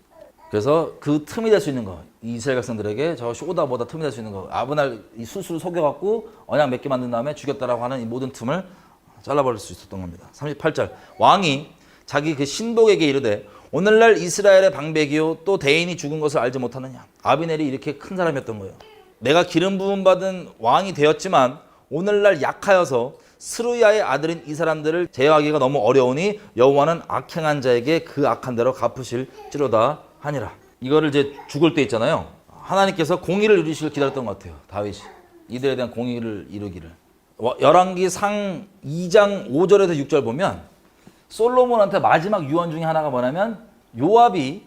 그래서 그 틈이 될 수 있는 거 이스라엘 백성들에게 저 쇼다보다 틈이 될 수 있는 거 아브날 이 술수를 속여갖고 언약 맺게 만든 다음에 죽였다라고 하는 이 모든 틈을 잘라버릴 수 있었던 겁니다. 38절 왕이 자기 그 신복에게 이르되 오늘날 이스라엘의 방백이요 또 대인이 죽은 것을 알지 못하느냐. 아비넬이 이렇게 큰 사람이었던 거예요. 내가 기름 부음 받은 왕이 되었지만 오늘날 약하여서 스루야의 아들인 이 사람들을 제어하기가 너무 어려우니 여호와는 악행한 자에게 그 악한 대로 갚으실지로다 하니라. 이거를 이제 죽을 때 있잖아요. 하나님께서 공의를 이루시길 기다렸던 것 같아요. 다윗이 이들에 대한 공의를 이루기를. 열왕기상 2장 5절에서 6절 보면 솔로몬한테 마지막 유언 중에 하나가 뭐냐면 요압이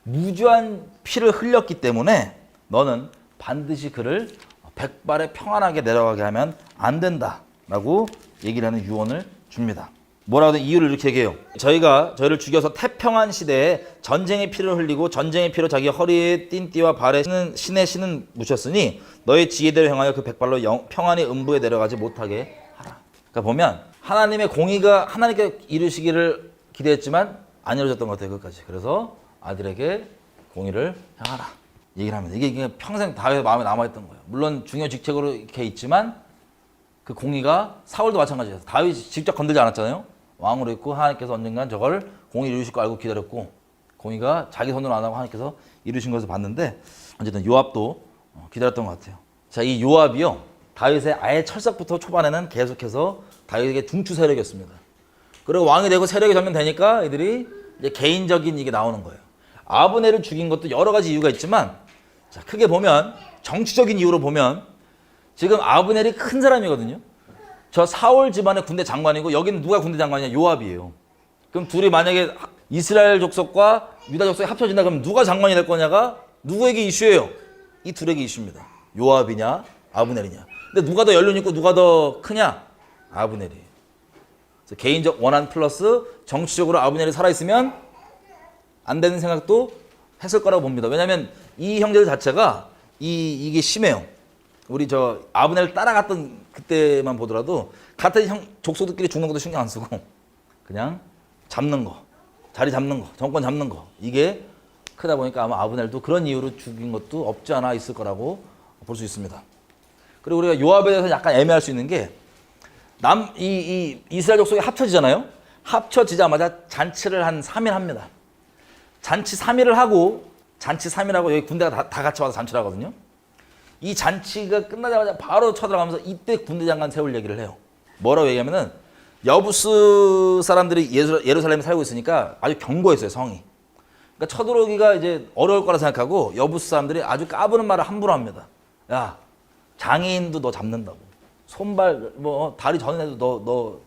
무죄한 피를 흘렸기 때문에 너는 반드시 그를 백발에 평안하게 내려가게 하면 안 된다라고 얘기를 하는 유언을 줍니다. 뭐라고 하든 이유를 이렇게 얘기해요. 저희를 죽여서 태평한 시대에 전쟁의 피를 흘리고 전쟁의 피로 자기 허리에 띵띠와 발에 신의 신은 묻혔으니 너의 지혜대로 행하여 그 백발로 평안히 음부에 내려가지 못하게 하라. 그러니까 보면 하나님의 공의가 하나님께 이루시기를 기대했지만 안 이루어졌던 것 같아요. 끝까지. 그래서 아들에게 공의를 향하라. 얘기를 합니다. 이게 평생 다윗의 마음에 남아있던 거예요. 물론 중요 직책으로 이렇게 있지만 그 공의가 사울도 마찬가지예요. 다윗이 직접 건들지 않았잖아요. 왕으로 있고 하나님께서 언젠간 저걸 공의를 이루실 거 알고 기다렸고 공의가 자기 손으로 안 하고 하나님께서 이루신 것을 봤는데 어쨌든 요압도 기다렸던 것 같아요. 자, 이 요압이요. 다윗의 아예 철석부터 초반에는 계속해서 다윗에게 중추 세력이었습니다. 그리고 왕이 되고 세력이 전면되니까 이들이 이제 개인적인 이게 나오는 거예요. 아브넬을 죽인 것도 여러 가지 이유가 있지만 자, 크게 보면 정치적인 이유로 보면 지금 아브넬이 큰 사람이거든요. 저 사울 집안의 군대 장관이고 여기는 누가 군대 장관이냐? 요압이에요. 그럼 둘이 만약에 이스라엘 족속과 유다 족속이 합쳐진다 그러면 누가 장관이 될 거냐가 누구에게 이슈예요? 이 둘에게 이슈입니다. 요압이냐 아브넬이냐. 근데 누가 더 연륜 있고 누가 더 크냐? 아브넬이. 그래서 개인적 원한 플러스 정치적으로 아브넬이 살아있으면 안 되는 생각도 했을 거라고 봅니다. 왜냐하면 이 형제들 자체가 이게 심해요. 우리 저 아브넬 따라갔던 그때만 보더라도 같은 족속들끼리 죽는 것도 신경 안 쓰고 그냥 잡는 거, 자리 잡는 거, 정권 잡는 거 이게 크다 보니까 아마 아브넬도 그런 이유로 죽인 것도 없지 않아 있을 거라고 볼 수 있습니다. 그리고 우리가 요압에 대해서 약간 애매할 수 있는 게 이 이스라엘 족속이 합쳐지잖아요. 합쳐지자마자 잔치를 한 3일 합니다. 잔치 3일을 하고 여기 군대가 다 같이 와서 잔치를 하거든요. 이 잔치가 끝나자마자 바로 쳐들어가면서 이때 군대 장관 세울 얘기를 해요. 뭐라고 얘기하면은 여부스 사람들이 예루살렘에 살고 있으니까 아주 견고했어요, 성이. 그러니까 쳐들어오기가 이제 어려울 거라 생각하고 여부스 사람들이 아주 까부는 말을 함부로 합니다. 야, 장애인도 너 잡는다고. 손발 뭐 다리 저는 애도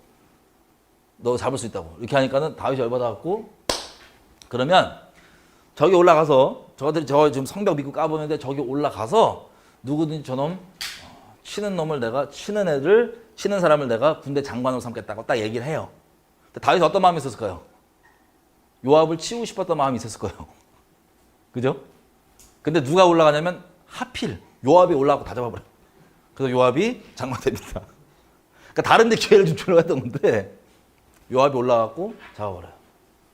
너 잡을 수 있다고. 이렇게 하니까는 다윗이 열받아 갖고 그러면 저기 올라가서 저들이 저 지금 성벽 믿고 까부는데 저기 올라가서 누구든지 저놈 치는 사람을 내가 군대 장관으로 삼겠다고 딱 얘기를 해요. 다윗이 어떤 마음이 있었을까요? 요압을 치우고 싶었던 마음이 있었을 거예요. 그죠? 근데 누가 올라가냐면 하필 요압이 올라가고 다 잡아버려요. 그래서 요압이 장관 됩니다. 그러니까 다른 데 기회를 좀 주려고 했던 건데 요압이 올라가고 잡아버려요.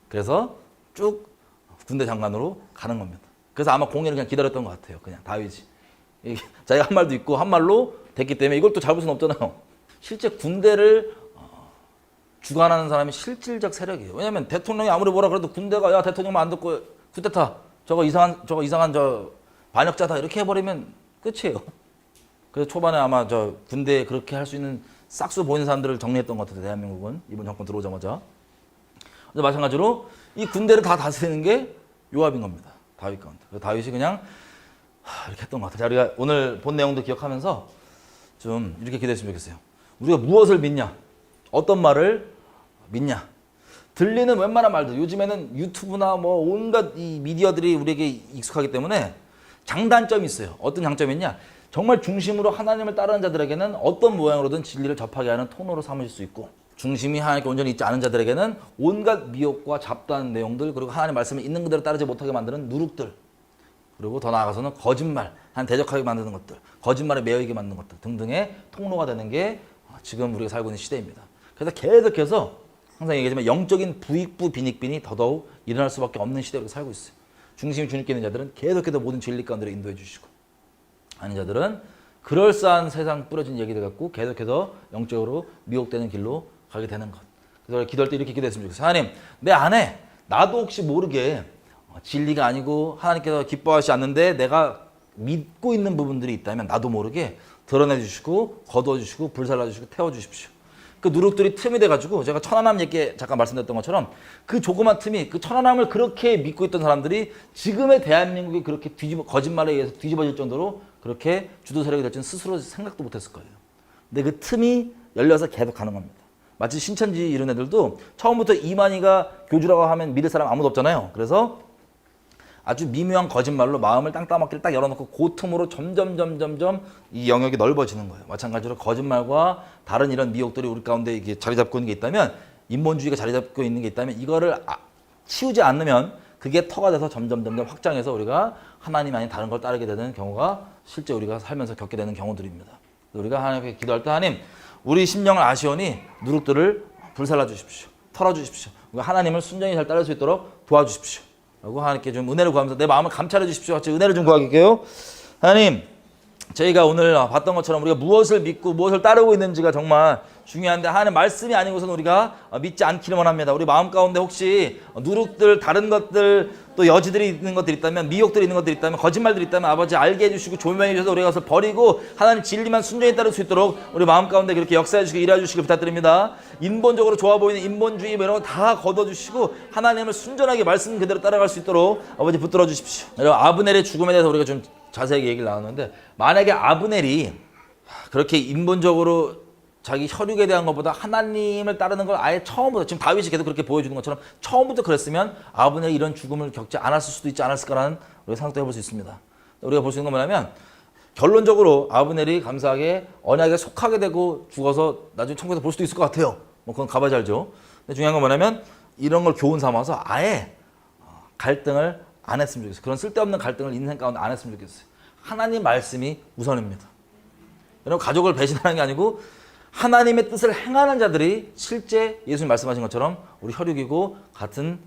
그래서 쭉 군대 장관으로 가는 겁니다. 그래서 아마 공의를 그냥 기다렸던 것 같아요. 그냥 다윗이. 자기가 한 말도 있고 한 말로 됐기 때문에 이걸 또 잡을 수는 없잖아요. 실제 군대를 주관하는 사람이 실질적 세력이에요. 왜냐면 대통령이 아무리 뭐라 그래도 군대가 야 대통령만 안 듣고 쿠데타 저거 이상한 저 반역자다 이렇게 해버리면 끝이에요. 그래서 초반에 아마 저 군대에 그렇게 할 수 있는 싹수 보이는 사람들을 정리했던 것 같아요. 대한민국은 이번 정권 들어오자마자. 근데 마찬가지로 이 군대를 다 다스리는 게 요압인 겁니다. 다윗 가운데. 그래서 다윗이 그냥 이렇게 했던 것 같아요. 자, 우리가 오늘 본 내용도 기억하면서 좀 이렇게 기도했으면 좋겠어요. 우리가 무엇을 믿냐? 어떤 말을 믿냐? 들리는 웬만한 말들. 요즘에는 유튜브나 뭐 온갖 이 미디어들이 우리에게 익숙하기 때문에 장단점이 있어요. 어떤 장점이 있냐? 정말 중심으로 하나님을 따르는 자들에게는 어떤 모양으로든 진리를 접하게 하는 통로로 삼으실 수 있고 중심이 하나님께 온전히 있지 않은 자들에게는 온갖 미혹과 잡다한 내용들 그리고 하나님 말씀을 있는 그대로 따르지 못하게 만드는 누룩들 그리고 더 나아가서는 거짓말, 한 대적하게 만드는 것들 거짓말에 매여있게 만드는 것들 등등의 통로가 되는 게 지금 우리가 살고 있는 시대입니다. 그래서 계속해서 항상 얘기하지만 영적인 부익부 빈익빈이 더더욱 일어날 수밖에 없는 시대로 살고 있어요. 중심이 주님께 있는 자들은 계속해서 모든 진리 가운데로 인도해 주시고 아닌 자들은 그럴싸한 세상 뿌려진 얘기들 갖고 계속해서 영적으로 미혹되는 길로 가게 되는 것. 그래서 기도할 때 이렇게 기도했으면 좋겠어요. 하나님, 내 안에 나도 혹시 모르게 진리가 아니고 하나님께서 기뻐하시지 않는데 내가 믿고 있는 부분들이 있다면 나도 모르게 드러내 주시고 거두어 주시고 불살라 주시고 태워 주십시오. 그 누룩들이 틈이 돼가지고 제가 천안함 얘기 잠깐 말씀드렸던 것처럼 그 조그만 틈이 그 천안함을 그렇게 믿고 있던 사람들이 지금의 대한민국이 그렇게 거짓말에 의해서 뒤집어질 정도로 그렇게 주도 세력이 될 줄은 스스로 생각도 못했을 거예요. 근데 그 틈이 열려서 계속 가는 겁니다. 마치 신천지 이런 애들도 처음부터 이만희가 교주라고 하면 믿을 사람 아무도 없잖아요. 그래서 아주 미묘한 거짓말로 마음을 땅따먹기를 딱 열어놓고 그 틈으로 점점 이 영역이 넓어지는 거예요. 마찬가지로 거짓말과 다른 이런 미혹들이 우리 가운데 이게 자리 잡고 있는 게 있다면 인본주의가 자리 잡고 있는 게 있다면 이거를 치우지 않으면 그게 터가 돼서 점점 확장해서 우리가 하나님 아닌 다른 걸 따르게 되는 경우가 실제 우리가 살면서 겪게 되는 경우들입니다. 우리가 하나님께 기도할 때 하나님 우리 심령을 아시오니 누룩들을 불살라 주십시오. 털어 주십시오. 우리가 하나님을 순전히 잘 따를 수 있도록 도와주십시오. 라고 하나님께 좀 은혜를 구하면서 내 마음을 감찰해 주십시오. 같이 은혜를 좀 구하게요. 하나님, 저희가 오늘 봤던 것처럼 우리가 무엇을 믿고 무엇을 따르고 있는지가 정말 중요한데 하나님 말씀이 아니고서는 우리가 믿지 않기를 원합니다. 우리 마음 가운데 혹시 누룩들, 다른 것들, 또 여지들이 있는 것들이 있다면, 미혹들이 있는 것들이 있다면, 거짓말들이 있다면 아버지 알게 해주시고 조명해 주셔서 우리가 가서 버리고 하나님 진리만 순전히 따를 수 있도록 우리 마음 가운데 그렇게 역사해 주시고 일해 주시길 부탁드립니다. 인본적으로 좋아 보이는 인본주의 이런 거 다 걷어주시고 하나님을 순전하게 말씀 그대로 따라갈 수 있도록 아버지 붙들어 주십시오. 여러분, 아브넬의 죽음에 대해서 우리가 좀 자세하게 얘기를 나눴는데, 만약에 아브넬이 그렇게 인본적으로 자기 혈육에 대한 것보다 하나님을 따르는 걸 아예 처음부터, 지금 다윗이 계속 그렇게 보여주는 것처럼 처음부터 그랬으면 아브넬이 이런 죽음을 겪지 않았을 수도 있지 않았을까라는 우리가 생각도 해볼 수 있습니다. 우리가 볼 수 있는 건 뭐냐면, 결론적으로 아브넬이 감사하게 언약에 속하게 되고 죽어서 나중에 천국에서 볼 수도 있을 것 같아요. 뭐 그건 가봐야 알죠. 근데 중요한 건 뭐냐면, 이런 걸 교훈 삼아서 아예 갈등을 안 했으면 좋겠어요. 그런 쓸데없는 갈등을 인생 가운데 안 했으면 좋겠어요. 하나님 말씀이 우선입니다. 여러분, 가족을 배신하는 게 아니고 하나님의 뜻을 행하는 자들이 실제 예수님 말씀하신 것처럼 우리 혈육이고 같은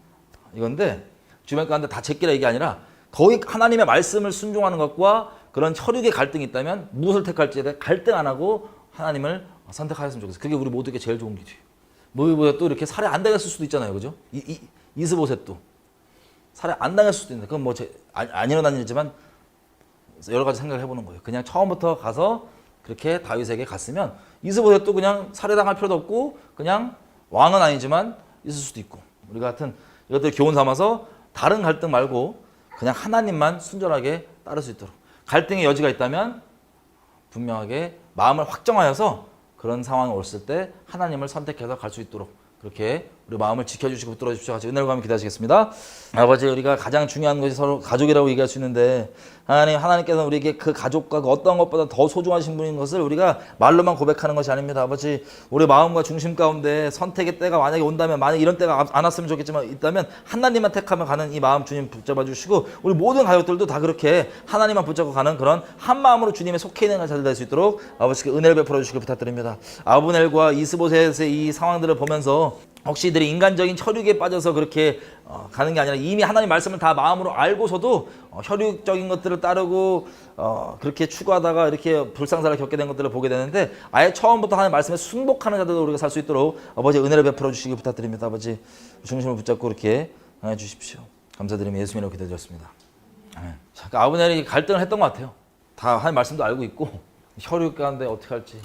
이건데, 주변 가운데 다 제끼라 이게 아니라 거의 하나님의 말씀을 순종하는 것과 그런 혈육의 갈등이 있다면 무엇을 택할지에 대해 갈등 안 하고 하나님을 선택하였으면 좋겠어요. 그게 우리 모두에게 제일 좋은 길이에요. 모이보셋도 이렇게 살해 안 당했을 수도 있잖아요. 그죠? 이스보셋도 살해 안 당했을 수도 있는데, 그건 뭐 안 일어난 일이지만 여러 가지 생각을 해보는 거예요. 그냥 처음부터 가서 그렇게 다윗에게 갔으면 이스보셋도 그냥 살해당할 필요도 없고 그냥 왕은 아니지만 있을 수도 있고, 우리 같은 이것들 교훈 삼아서 다른 갈등 말고 그냥 하나님만 순전하게 따를 수 있도록, 갈등의 여지가 있다면 분명하게 마음을 확정하여서 그런 상황이 왔을 때 하나님을 선택해서 갈 수 있도록 그렇게 우리 마음을 지켜주시고 붙들어 주십시오. 같이 은혜를 구하며 기도하시겠습니다. 아버지, 우리가 가장 중요한 것이 서로 가족이라고 얘기할 수 있는데, 하나님께서는 우리에게 그 가족과 그 어떤 것보다 더 소중하신 분인 것을 우리가 말로만 고백하는 것이 아닙니다. 아버지, 우리 마음과 중심 가운데 선택의 때가 만약에 온다면, 만약에 이런 때가 안 왔으면 좋겠지만 있다면 하나님만 택하며 가는 이 마음 주님 붙잡아 주시고, 우리 모든 가족들도 다 그렇게 하나님만 붙잡고 가는 그런 한 마음으로 주님의 속해 있는 자들 될 수 있도록 아버지께 은혜를 베풀어 주시길 부탁드립니다. 아브넬과 이스보셋의 이 상황들을 보면서 혹시 이들이 인간적인 혈육에 빠져서 그렇게 가는 게 아니라 이미 하나님 말씀을 다 마음으로 알고서도 혈육적인 것들을 따르고 그렇게 추구하다가 이렇게 불상사를 겪게 된 것들을 보게 되는데, 아예 처음부터 하나님 말씀에 순복하는 자들도 우리가 살 수 있도록 아버지 은혜를 베풀어 주시기 부탁드립니다. 아버지, 중심을 붙잡고 이렇게 해 주십시오. 감사드리며 예수님으로 기도드렸습니다. 아브넬이 갈등을 했던 것 같아요. 다 하나님 말씀도 알고 있고 혈육 가운데 어떻게 할지